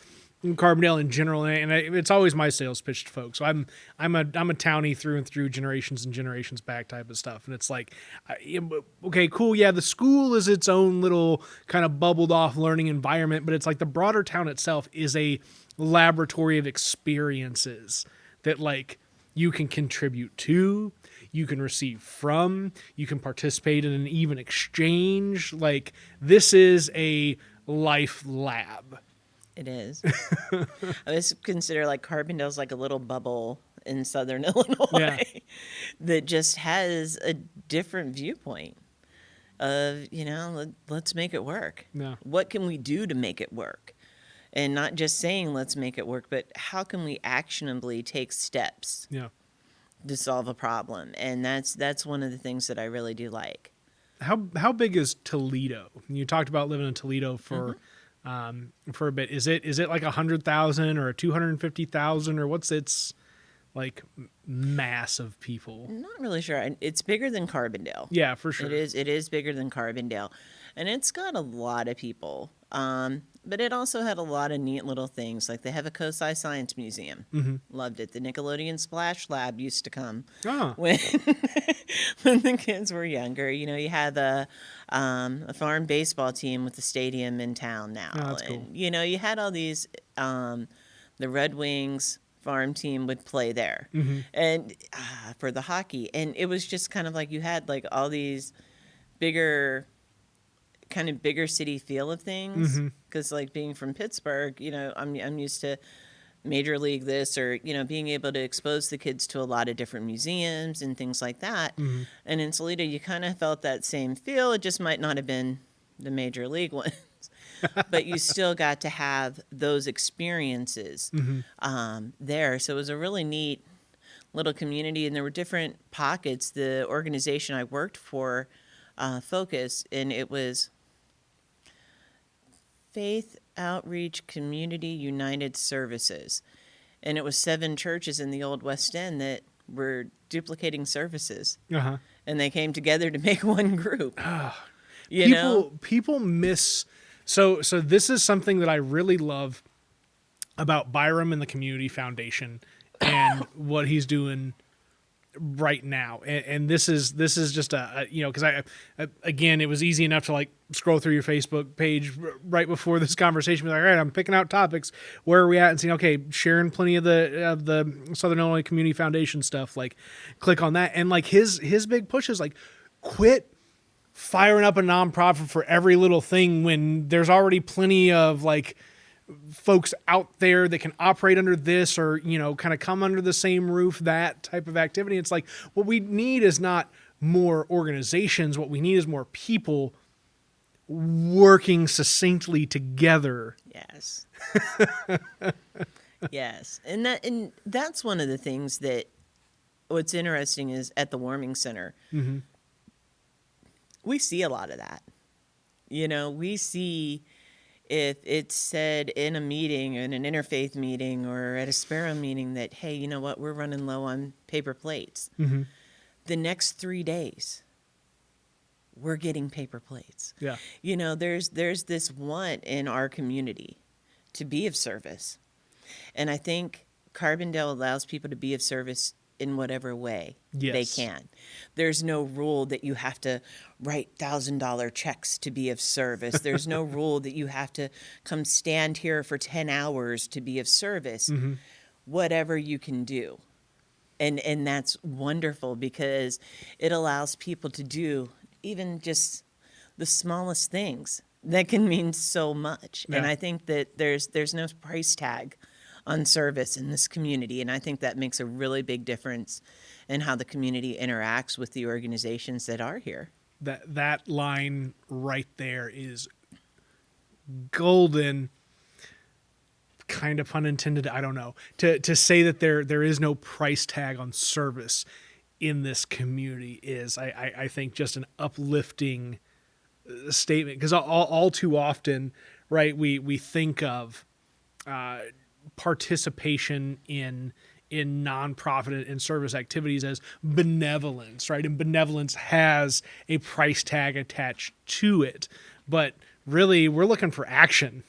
Carbondale in general, and it's always my sales pitch to folks. So I'm a townie through and through, generations and generations back type of stuff. And it's like, okay, cool. Yeah, the school is its own little kind of bubbled off learning environment, but it's like the broader town itself is a laboratory of experiences that like you can contribute to, you can receive from, you can participate in an even exchange. Like, this is a life lab.
It is. I always consider like Carbondale's like a little bubble in Southern Illinois that just has a different viewpoint of, let's make it work.
Yeah.
What can we do to make it work? And not just saying let's make it work, but how can we actionably take steps to solve a problem? And that's one of the things that I really do like.
How big is Toledo? You talked about living in Toledo for a bit. Is it like 100,000 or 250,000, or what's its like mass of people?
I'm not really sure. It's bigger than Carbondale.
Yeah, for sure.
It is bigger than Carbondale, and it's got a lot of people. But it also had a lot of neat little things. Like they have a COSI Science Museum. Loved it. The Nickelodeon Splash Lab used to come when when the kids were younger. You had a farm baseball team with the stadium in town now.
Oh, that's cool.
And, you had all these, the Red Wings farm team would play there. And for the hockey. And it was just kind of like you had like all these bigger city feel of things, because like being from Pittsburgh, I'm used to major league this, or being able to expose the kids to a lot of different museums and things like that. And in Toledo you kind of felt that same feel. It just might not have been the major league ones, but you still got to have those experiences there. So it was a really neat little community, and there were different pockets. The organization I worked for, Focus, and it was Faith Outreach Community United Services. And it was 7 churches in the Old West End that were duplicating services,
Uh-huh.
and they came together to make one group. You know?
People miss. So this is something that I really love about Byram and the Community Foundation and what he's doing right now. And this is just because I again, it was easy enough to like scroll through your Facebook page right before this conversation, be like, all right, I'm picking out topics. Where are we at? And saying, okay, sharing plenty of the Southern Illinois Community Foundation stuff. Like, click on that. And like his big push is like, quit firing up a nonprofit for every little thing when there's already plenty of like folks out there that can operate under this or, kind of come under the same roof, that type of activity. It's like, what we need is not more organizations. What we need is more people working succinctly together.
Yes. Yes. And that's one of the things that what's interesting is at the warming center, we see a lot of that. We see if it's said in a meeting, in an interfaith meeting or at a Sparrow meeting that, hey, you know what, we're running low on paper plates. The next 3 days, we're getting paper plates.
Yeah.
There's this want in our community to be of service. And I think Carbondale allows people to be of service in whatever way they can. There's no rule that you have to write $1,000 checks to be of service. There's no rule that you have to come stand here for 10 hours to be of service. Whatever you can do. And that's wonderful because it allows people to do even just the smallest things that can mean so much.
Yeah.
And I think that there's no price tag on service in this community. And I think that makes a really big difference in how the community interacts with the organizations that are here.
That line right there is golden, kind of pun intended. I don't know, to say that there is no price tag on service in this community is, I think, just an uplifting statement. Because all too often, right, we think of participation in nonprofit and service activities as benevolence, right? And benevolence has a price tag attached to it. But really, we're looking for action.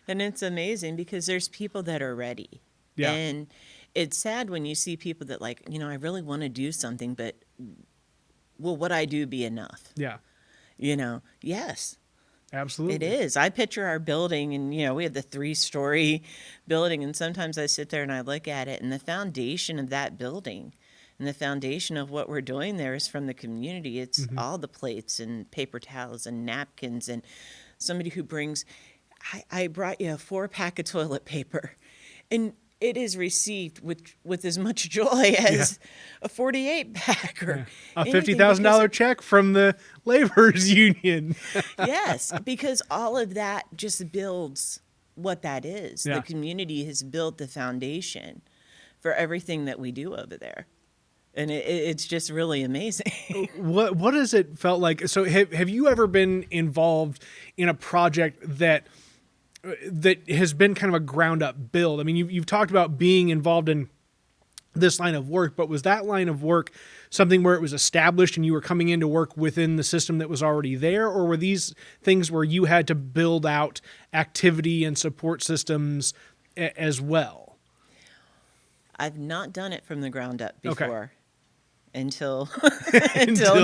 And it's amazing because there's people that are ready.
Yeah.
And it's sad when you see people that like, I really want to do something, but will what I do be enough?
Yeah.
Yes.
Absolutely.
It is. I picture our building and, we have the 3-story building, and sometimes I sit there and I look at it, and the foundation of that building and the foundation of what we're doing there is from the community. It's all the plates and paper towels and napkins and somebody who brings, I brought you a 4-pack of toilet paper, and it is received with as much joy as a 48-pack or
a $50,000 check from the laborers union.
Yes, because all of that just builds what that is.
Yeah.
The community has built the foundation for everything that we do over there. And it's just really amazing.
What has it felt like? So have you ever been involved in a project that has been kind of a ground up build? I mean, you've talked about being involved in this line of work, but was that line of work something where it was established and you were coming in to work within the system that was already there? Or were these things where you had to build out activity and support systems as well?
I've not done it from the ground up before.
Okay.
Until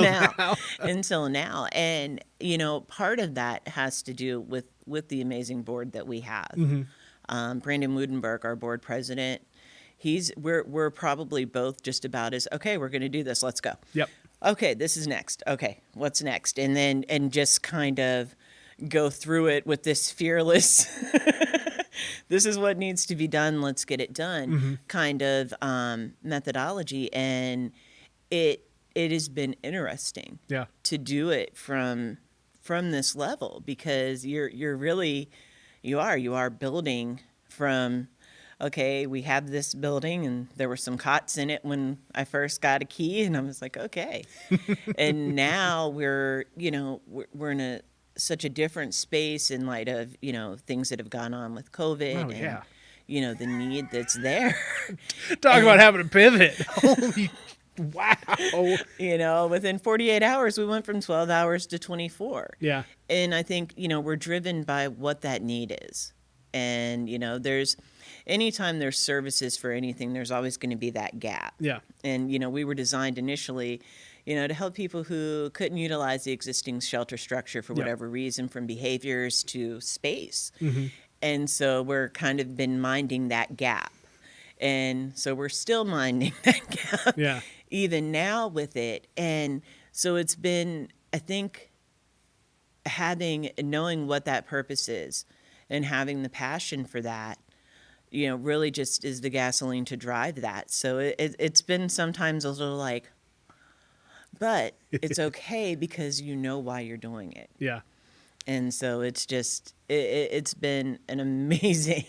now. And, part of that has to do with the amazing board that we have. Brandon Woodenberg, our board president, we're probably both just about as, okay, we're going to do this. Let's go.
Yep.
Okay, this is next. Okay, what's next? And just kind of go through it with this fearless, this is what needs to be done. Let's get it done kind of methodology. And it has been interesting to do it from this level because you are building from, okay, we have this building and there were some cots in it when I first got a key and I was like, okay. And now we're in such a different space in light of, things that have gone on with COVID the need that's there.
Talk about having a pivot. Holy wow.
Within 48 hours, we went from 12 hours to 24.
Yeah.
And I think, we're driven by what that need is. And, anytime there's services for anything, there's always going to be that gap.
Yeah.
And, we were designed initially, to help people who couldn't utilize the existing shelter structure for whatever reason, from behaviors to space.
Mm-hmm.
And so we're kind of been minding that gap. And so we're still minding that gap.
Yeah.
Even now with it. And so it's been, I think, knowing what that purpose is and having the passion for that, really just is the gasoline to drive that. So it's been sometimes a little like, but it's okay because you know why you're doing it.
Yeah.
And so it's just, it's been an amazing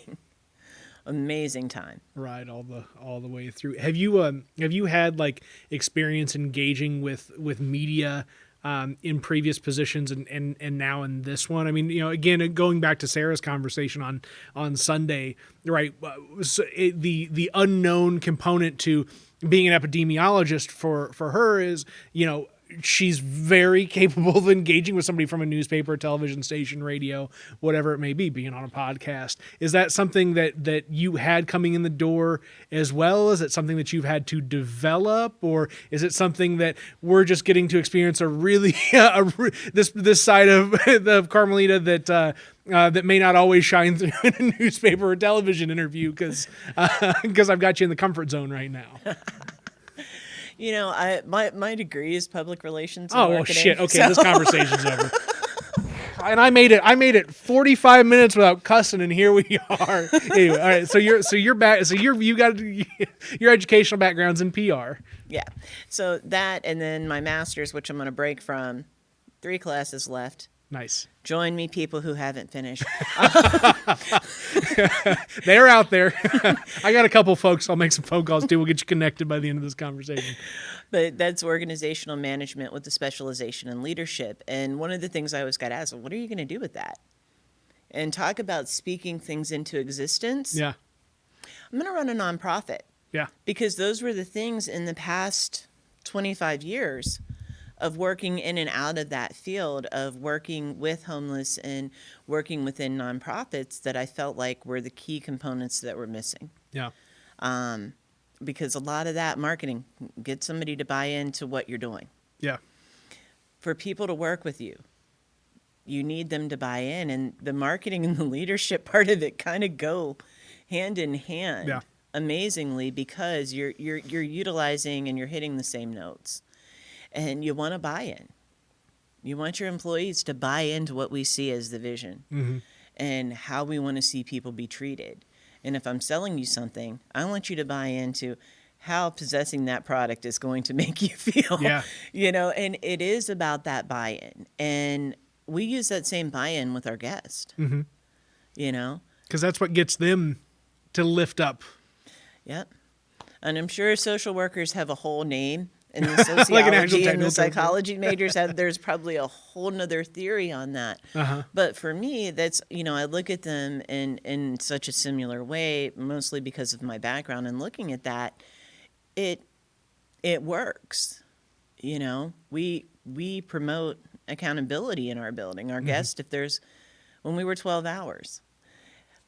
time.
Right, all the way through. Have you had like experience engaging with media in previous positions and now in this one? I mean, again, going back to Sarah's conversation on Sunday, right? So the unknown component to being an epidemiologist for her is, she's very capable of engaging with somebody from a newspaper, television station, radio, whatever it may be, being on a podcast. Is that something that you had coming in the door as well? Is it something that you've had to develop, or is it something that we're just getting to experience a really this side of Carmelita that may not always shine through in a newspaper or television interview because I've got you in the comfort zone right now?
My degree is public relations. And
oh,
marketing,
shit. Okay,
so.
This conversation's over. And I made it 45 minutes without cussing, and here we are. Anyway, all right. So you're back. So you got your educational background's in PR.
Yeah. So that, and then my master's, which I'm going to break from. 3 classes left.
Nice.
Join me, people who haven't finished.
They're out there. I got a couple folks. I'll make some phone calls too. We'll get you connected by the end of this conversation.
But that's organizational management with the specialization in leadership. And one of the things I always got asked, what are you going to do with that? And talk about speaking things into existence.
Yeah.
I'm going to run a nonprofit.
Yeah.
Because those were the things in the past 25 years of working in and out of that field, of working with homeless and working within nonprofits, that I felt like were the key components that were missing.
Yeah.
Because a lot of that marketing, get somebody to buy into what you're doing.
Yeah.
For people to work with you, you need them to buy in, and the marketing and the leadership part of it kind of go hand in hand.
Yeah.
Amazingly, because you're utilizing and you're hitting the same notes. And you want to buy in. You want your employees to buy into what we see as the vision, mm-hmm. and how we want to see people be treated. And if I'm selling you something, I want you to buy into how possessing that product is going to make you feel.
Yeah.
And it is about that buy-in. And we use that same buy-in with our guests.
Mm-hmm.
Because
that's what gets them to lift up.
Yep. And I'm sure social workers have a whole name. And the sociology and the psychology majors there's probably a whole nother theory on that. Uh-huh. But for me, that's, I look at them in such a similar way, mostly because of my background, and looking at that, it works. We promote accountability in our building. Our mm-hmm. guests, when we were 12 hours,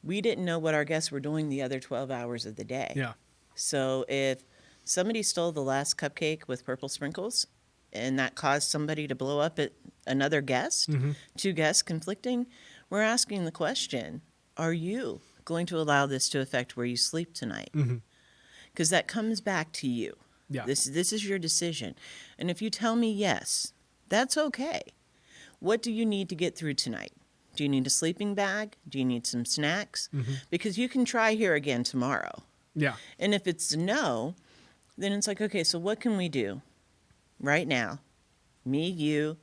we didn't know what our guests were doing the other 12 hours of the day.
Yeah.
So if somebody stole the last cupcake with purple sprinkles, and that caused somebody to blow up at another guest, mm-hmm. 2 guests conflicting, we're asking the question, are you going to allow this to affect where you sleep tonight? Because mm-hmm. that comes back to you.
Yeah.
This is your decision. And if you tell me yes, that's okay. What do you need to get through tonight? Do you need a sleeping bag? Do you need some snacks? Mm-hmm. Because you can try here again tomorrow.
Yeah.
And if it's no, then it's like, okay, so what can we do right now? Me, you,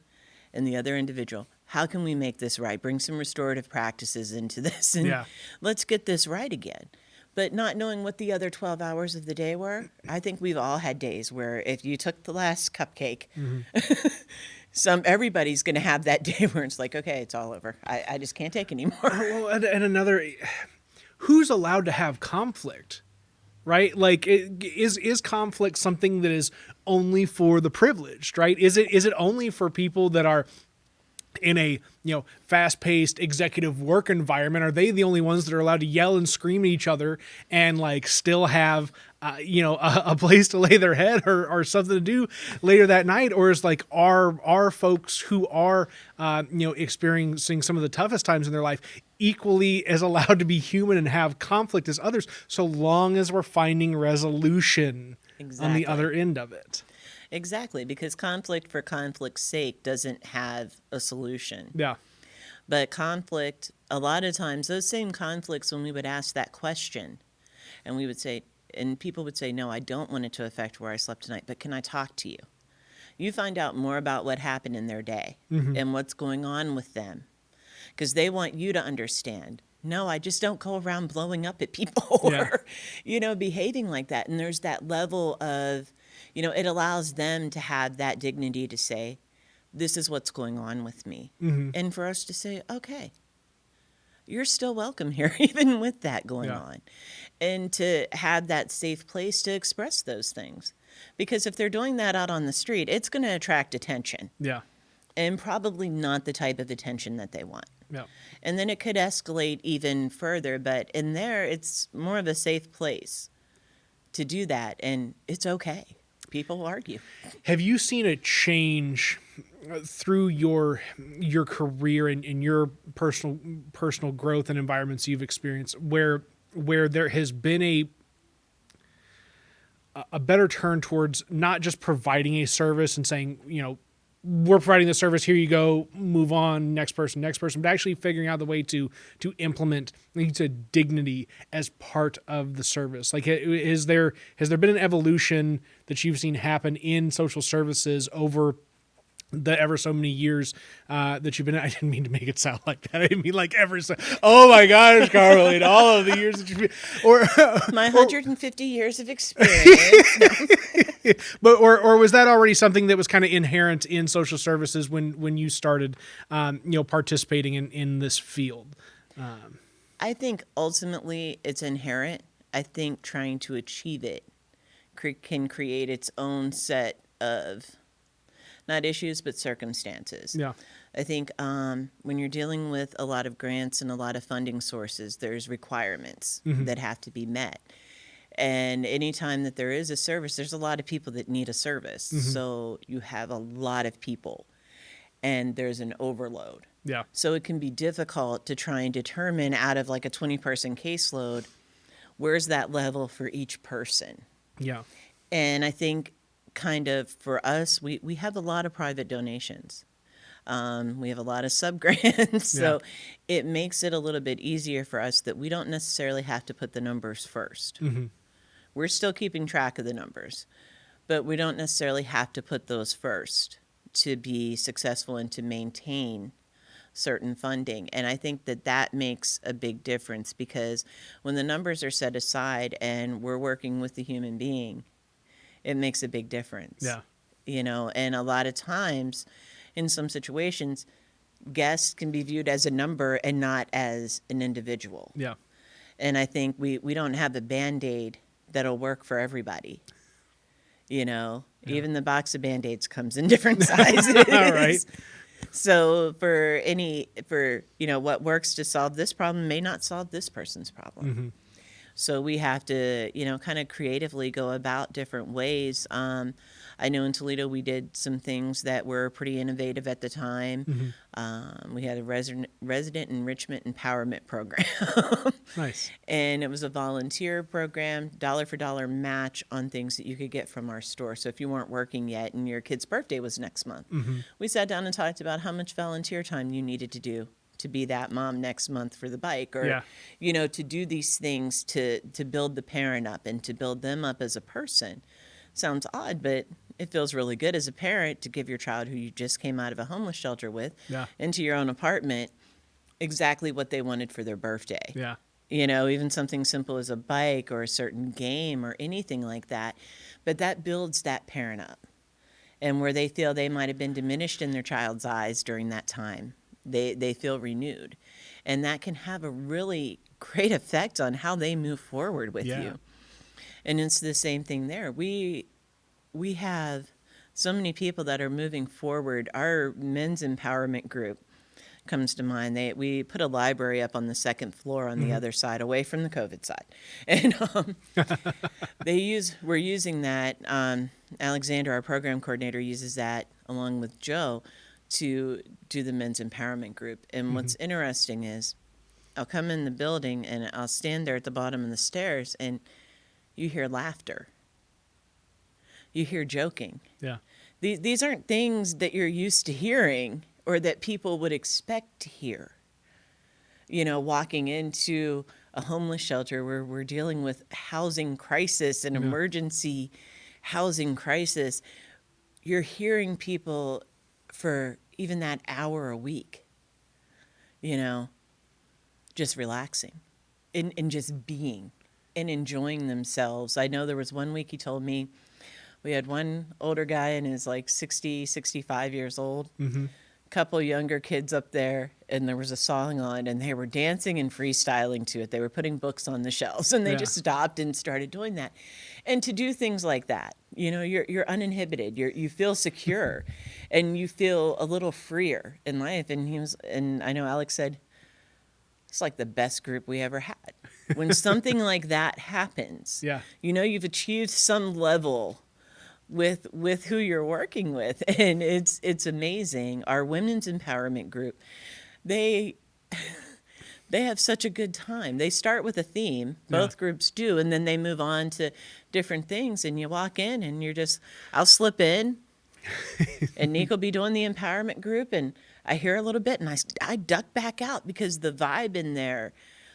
and the other individual. How can we make this right? Bring some restorative practices into this, and let's get this right again. But not knowing what the other 12 hours of the day were, I think we've all had days where if you took the last cupcake, mm-hmm. everybody's going to have that day where it's like, okay, it's all over. I just can't take anymore.
Well, and another... who's allowed to have conflict, right? Like, is conflict something that is only for the privileged, right? Is it only for people that are in a fast-paced executive work environment? Are they the only ones that are allowed to yell and scream at each other and like still have a place to lay their head or something to do later that night? Or is like our folks who are experiencing some of the toughest times in their life equally as allowed to be human and have conflict as others, so long as we're finding resolution on the
Exactly.
other end of it?
Exactly, because conflict for conflict's sake doesn't have a solution.
Yeah.
But conflict, a lot of times, those same conflicts, when we would ask that question, and we would say, and people would say, no, I don't want it to affect where I slept tonight, but can I talk to you? You find out more about what happened in their day and what's going on with them, because they want you to understand. No, I just don't go around blowing up at people or, behaving like that. And there's that level of, it allows them to have that dignity to say, this is what's going on with me. And for us to say, okay, you're still welcome here, even with that going on. And to have that safe place to express those things. Because if they're doing that out on the street, it's going to attract attention.
Yeah.
And probably not the type of attention that they want.
Yeah.
And then it could escalate even further. But in there, it's more of a safe place to do that. And it's okay. People argue.
Have you seen a change through your career and your personal growth and environments you've experienced where there has been a better turn towards not just providing a service and saying, we're providing the service, here you go, move on, next person, but actually figuring out the way to implement dignity as part of the service? Like, has there been an evolution that you've seen happen in social services over the ever so many years that you've been in? I didn't mean to make it sound like that. I didn't mean like ever so. Oh my gosh, Carmalita, all of the years that you've been, or
My 150 years of experience.
but or was that already something that was kind of inherent in social services when you started, participating in this field?
I think ultimately it's inherent. I think trying to achieve it can create its own set of not issues, but circumstances.
Yeah.
I think when you're dealing with a lot of grants and a lot of funding sources, there's requirements that have to be met. And anytime that there is a service, there's a lot of people that need a service. So you have a lot of people and there's an overload.
Yeah.
So it can be difficult to try and determine out of like a 20-person caseload, where's that level for each person?
Yeah.
And I think kind of for us, we have a lot of private donations. We have a lot of sub-grants. So it makes it a little bit easier for us that we don't necessarily have to put the numbers first. We're still keeping track of the numbers, but we don't necessarily have to put those first to be successful and to maintain certain funding. And I think that makes a big difference, because when the numbers are set aside and we're working with the human being, it makes a big difference.
Yeah.
And a lot of times in some situations, guests can be viewed as a number and not as an individual.
Yeah.
And I think we don't have a Band-Aid that'll work for everybody. Even the box of Band-Aids comes in different sizes.
All right.
So for what works to solve this problem may not solve this person's problem. So we have to, kind of creatively go about different ways. I know in Toledo we did some things that were pretty innovative at the time. We had a resident enrichment empowerment program.
Nice.
And it was a volunteer program, dollar for dollar match on things that you could get from our store. So if you weren't working yet and your kid's birthday was next month, we sat down and talked about how much volunteer time you needed to do to be that mom next month for the bike, or, to do these things to build the parent up and to build them up as a person. Sounds odd, but it feels really good as a parent to give your child, who you just came out of a homeless shelter with, into your own apartment, exactly what they wanted for their birthday.
Yeah.
Even something simple as a bike or a certain game or anything like that. But that builds that parent up. And where they feel they might have been diminished in their child's eyes during that time, They feel renewed. And that can have a really great effect on how they move forward with
Yeah.
you. And it's the same thing there. We have so many people that are moving forward. Our men's empowerment group comes to mind. We put a library up on the second floor on the other side, away from the COVID side, and we're using that. Alexander, our program coordinator, uses that along with Joe to do the men's empowerment group. And what's interesting is, I'll come in the building and I'll stand there at the bottom of the stairs, and you hear laughter. You hear joking.
Yeah.
These aren't things that you're used to hearing or that people would expect to hear. You know, walking into a homeless shelter where we're dealing with housing crisis, an emergency housing crisis, you're hearing people for even that hour a week, you know, just relaxing and just being and enjoying themselves. I know there was one week he told me we had one older guy in his like 60, 65 years old, couple younger kids up there, and there was a song on, and they were dancing and freestyling to it. They were putting books on the shelves, and they just stopped and started doing that. And to do things like that, you know, you're uninhibited. You feel secure, and you feel a little freer in life. And I know Alex said, it's like the best group we ever had. When something like that happens, you know, you've achieved some level with who you're working with, and it's amazing. Our women's empowerment group, they have such a good time. They start with a theme, both groups do, and then they move on to different things, and you walk in and you're just, I'll slip in and Nick will be doing the empowerment group, and I hear a little bit and I duck back out because the vibe in there,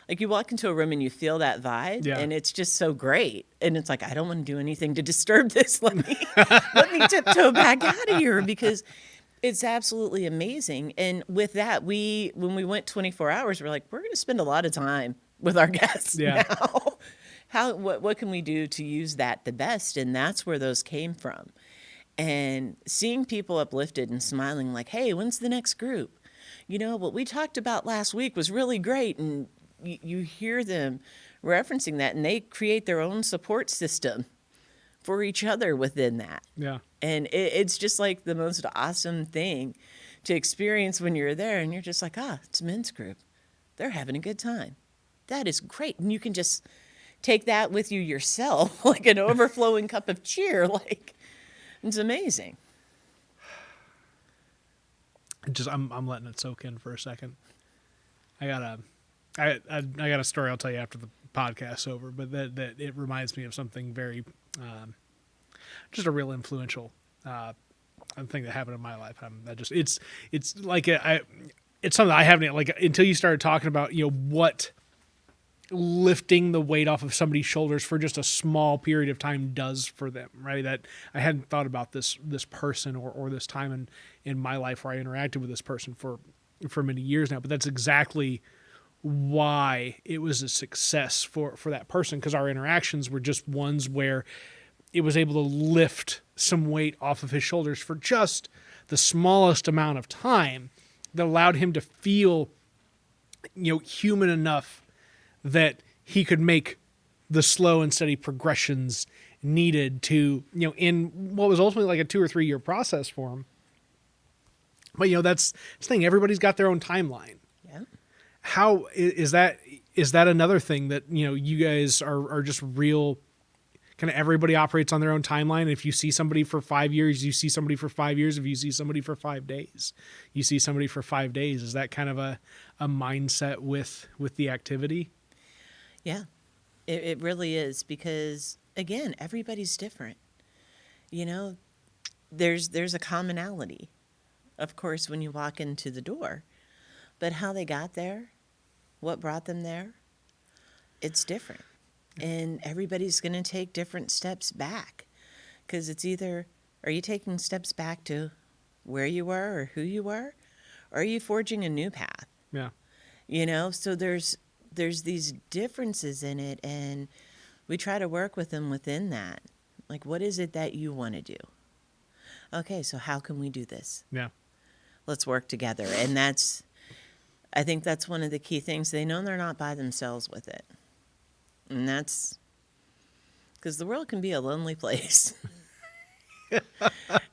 like you walk into a room and you feel that vibe, and it's just so great. And it's like, I don't want to do anything to disturb this. Let me tiptoe back out of here, because it's absolutely amazing. And with that, when we went 24 hours, we're like, we're going to spend a lot of time with our guests now. What can we do to use that the best? And that's where those came from. And seeing people uplifted and smiling like, hey, when's the next group? You know, what we talked about last week was really great. And you hear them referencing that, and they create their own support system for each other within that. Yeah. And it's just like the most awesome thing to experience when you're there, and you're just like, it's a men's group. They're having a good time. That is great. And you can just take that with you yourself, like an overflowing cup of cheer. Like, it's amazing.
I'm letting it soak in for a second. I got a story I'll tell you after the podcast's over, but that it reminds me of something very, just a real influential thing that happened in my life. It's like it's something I haven't, like, until you started talking about, you know, what lifting the weight off of somebody's shoulders for just a small period of time does for them, right? That I hadn't thought about this person or this time in my life where I interacted with this person for many years now, but that's exactly why it was a success for that person, because our interactions were just ones where it was able to lift some weight off of his shoulders for just the smallest amount of time that allowed him to feel, you know, human enough that he could make the slow and steady progressions needed to, you know, in what was ultimately like a 2 or 3 year process for him. But, you know, that's the thing. Everybody's got their own timeline. Yeah. How is that another thing that, you know, you guys are just real, kind of everybody operates on their own timeline. If you see somebody for 5 years, you see somebody for 5 years. If you see somebody for 5 days, you see somebody for 5 days. Is that kind of a mindset with the activity?
Yeah, it really is, because, again, everybody's different. You know, there's a commonality, of course, when you walk into the door. But how they got there, what brought them there, it's different. And everybody's going to take different steps back, because it's either, are you taking steps back to where you were or who you were, or are you forging a new path? Yeah. You know, so there's these differences in it, and we try to work with them within that. Like, what is it that you want to do? Okay, so how can we do this? Yeah. Let's work together. And that's I think that's one of the key things. They know they're not by themselves with it. And that's because the world can be a lonely place.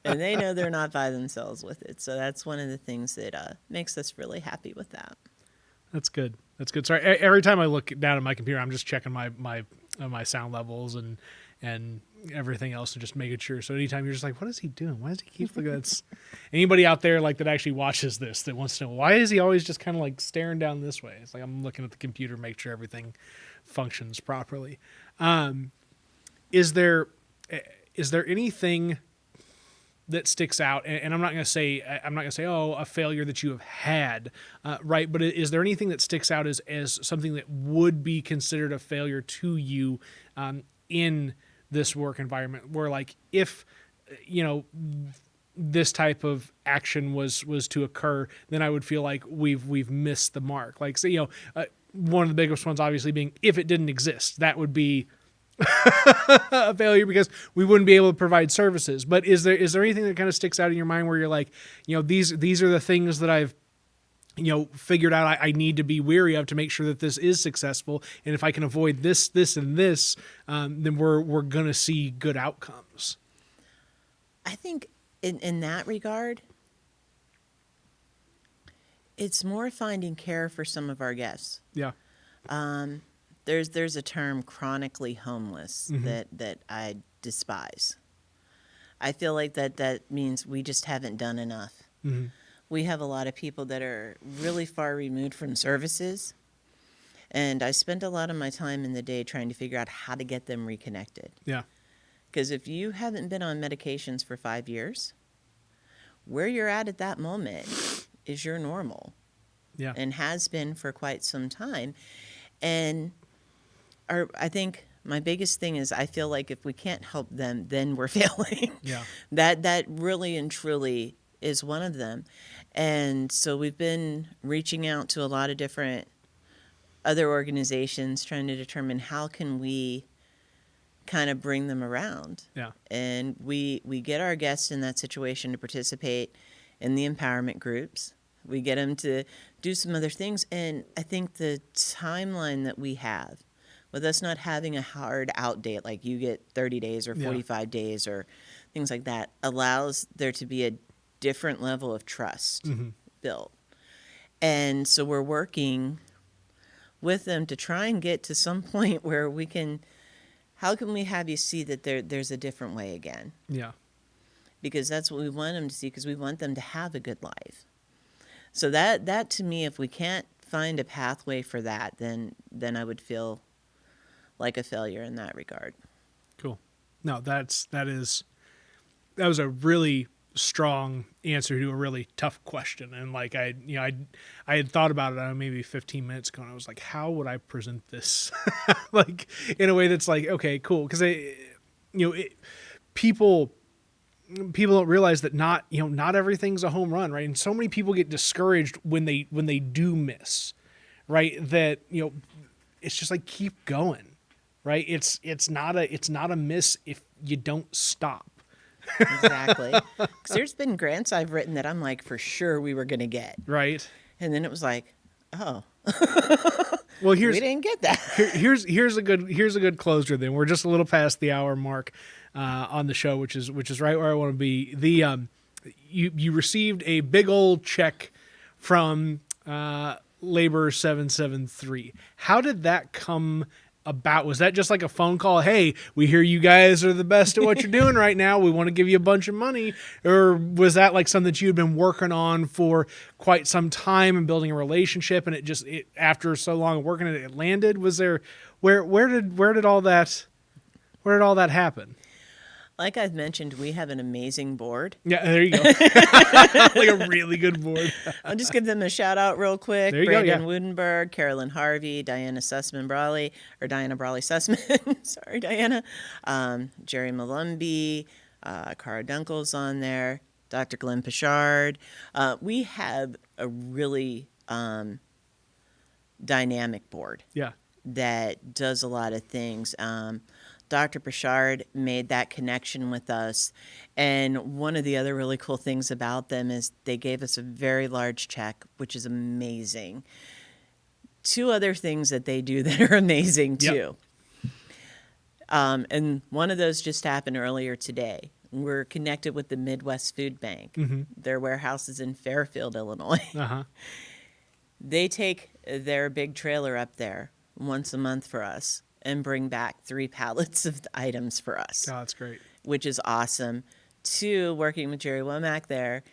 And they know they're not by themselves with it. So that's one of the things that makes us really happy with that.
That's good. That's good. Sorry, every time I look down at my computer, I'm just checking my sound levels and everything else and just making sure. So anytime you're just like, what is he doing? Why does he keep looking at this? Anybody out there like that actually watches this that wants to know, why is he always just kind of like staring down this way? It's like I'm looking at the computer, make sure everything functions properly. Is there anything that sticks out? And I'm not going to say oh, a failure that you have had, right? But is there anything that sticks out as something that would be considered a failure to you in this work environment, where like if this type of action was to occur, then I would feel like we've missed the mark. Like, so, one of the biggest ones obviously being if it didn't exist, that would be a failure because we wouldn't be able to provide services. But is there anything that kind of sticks out in your mind where you're like, these are the things that I've figured out I need to be wary of to make sure that this is successful, and if I can avoid this, and this, then we're gonna see good outcomes.
I think in that regard, it's more finding care for some of our guests.
Yeah.
There's a term, chronically homeless, that I despise. I feel like that means we just haven't done enough.
Mm-hmm.
We have a lot of people that are really far removed from services, and I spend a lot of my time in the day trying to figure out how to get them reconnected.
Yeah.
Because if you haven't been on medications for 5 years, where you're at that moment is your normal.
Yeah.
And has been for quite some time. And I think my biggest thing is I feel like if we can't help them, then we're failing.
Yeah.
That really and truly is one of them. And so we've been reaching out to a lot of different other organizations trying to determine how can we kind of bring them around.
Yeah.
And we get our guests in that situation to participate in the empowerment groups. We get them to do some other things. And I think the timeline that we have, with us not having a hard out date, like you get 30 days or 45 days or things like that, allows there to be a different level of trust built. And so we're working with them to try and get to some point where we can, how can we have you see that there's a different way again?
Yeah.
Because that's what we want them to see, because we want them to have a good life. So that to me, if we can't find a pathway for that, then I would feel like a failure in that regard.
Cool. No, that was a really strong answer to a really tough question. And like I had thought about it maybe 15 minutes ago, and I was like, how would I present this like in a way that's like, okay, cool, because people don't realize that not everything's a home run, right? And so many people get discouraged when they do miss, right? That it's just like, keep going, right? It's not a miss if you don't stop.
Exactly. Because there's been grants I've written that I'm like, for sure we were going to get.
Right.
And then it was like, oh.
Well,
we didn't get that.
here's a good closer. Then we're just a little past the hour mark on the show, which is right where I want to be. You received a big old check from Labor 773. How did that come about? Was that just like a phone call? Hey, we hear you guys are the best at what you're doing right now. We want to give you a bunch of money. Or was that like something that you had been working on for quite some time and building a relationship, and it after so long of working it landed? Was there where did all that happen?
Like I've mentioned, we have an amazing board.
Yeah, there you go. Like a really good board.
I'll just give them a shout out real quick.
There you
Brandon
go,
Woodenberg, Carolyn Harvey, Diana Brawley Sussman. Sorry, Diana. Jerry Malumbi, Cara Dunkel's on there. Dr. Glenn Pichard. We have a really dynamic board.
Yeah.
That does a lot of things. Dr. Bouchard made that connection with us. And one of the other really cool things about them is they gave us a very large check, which is amazing. Two other things that they do that are amazing too. And one of those just happened earlier today. We're connected with the Midwest Food Bank. Their warehouse is in Fairfield, Illinois. They take their big trailer up there once a month for us and bring back 3 pallets of items for us.
Oh, that's great.
Which is awesome. 2, working with Jerry Womack there,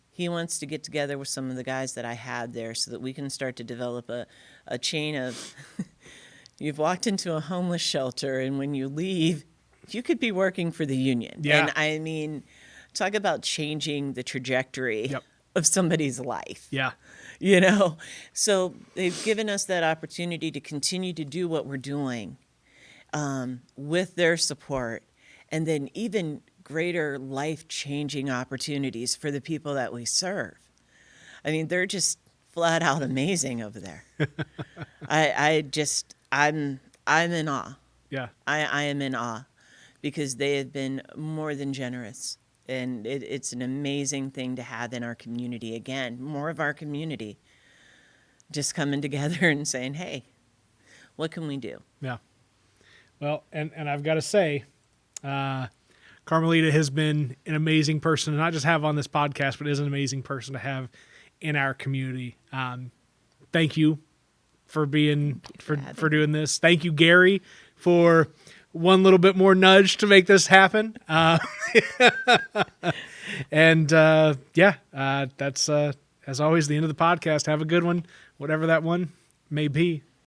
he wants to get together with some of the guys that I had there so that we can start to develop a chain of, you've walked into a homeless shelter, and when you leave, you could be working for the union.
Yeah.
And I mean, talk about changing the trajectory of somebody's life.
Yeah.
You know, so they've given us that opportunity to continue to do what we're doing with their support, and then even greater life-changing opportunities for the people that we serve. I mean, they're just flat out amazing over there. I'm in awe.
Yeah.
I am in awe because they have been more than generous. And it's an amazing thing to have in our community. Again, more of our community just coming together and saying, hey, what can we do?
Yeah. Well, and I've got to say, Carmalita has been an amazing person to not just have on this podcast, but is an amazing person to have in our community. Thank you for doing this. Thank you, Gary, for one little bit more nudge to make this happen. And that's as always the end of the podcast. Have a good one, whatever that one may be.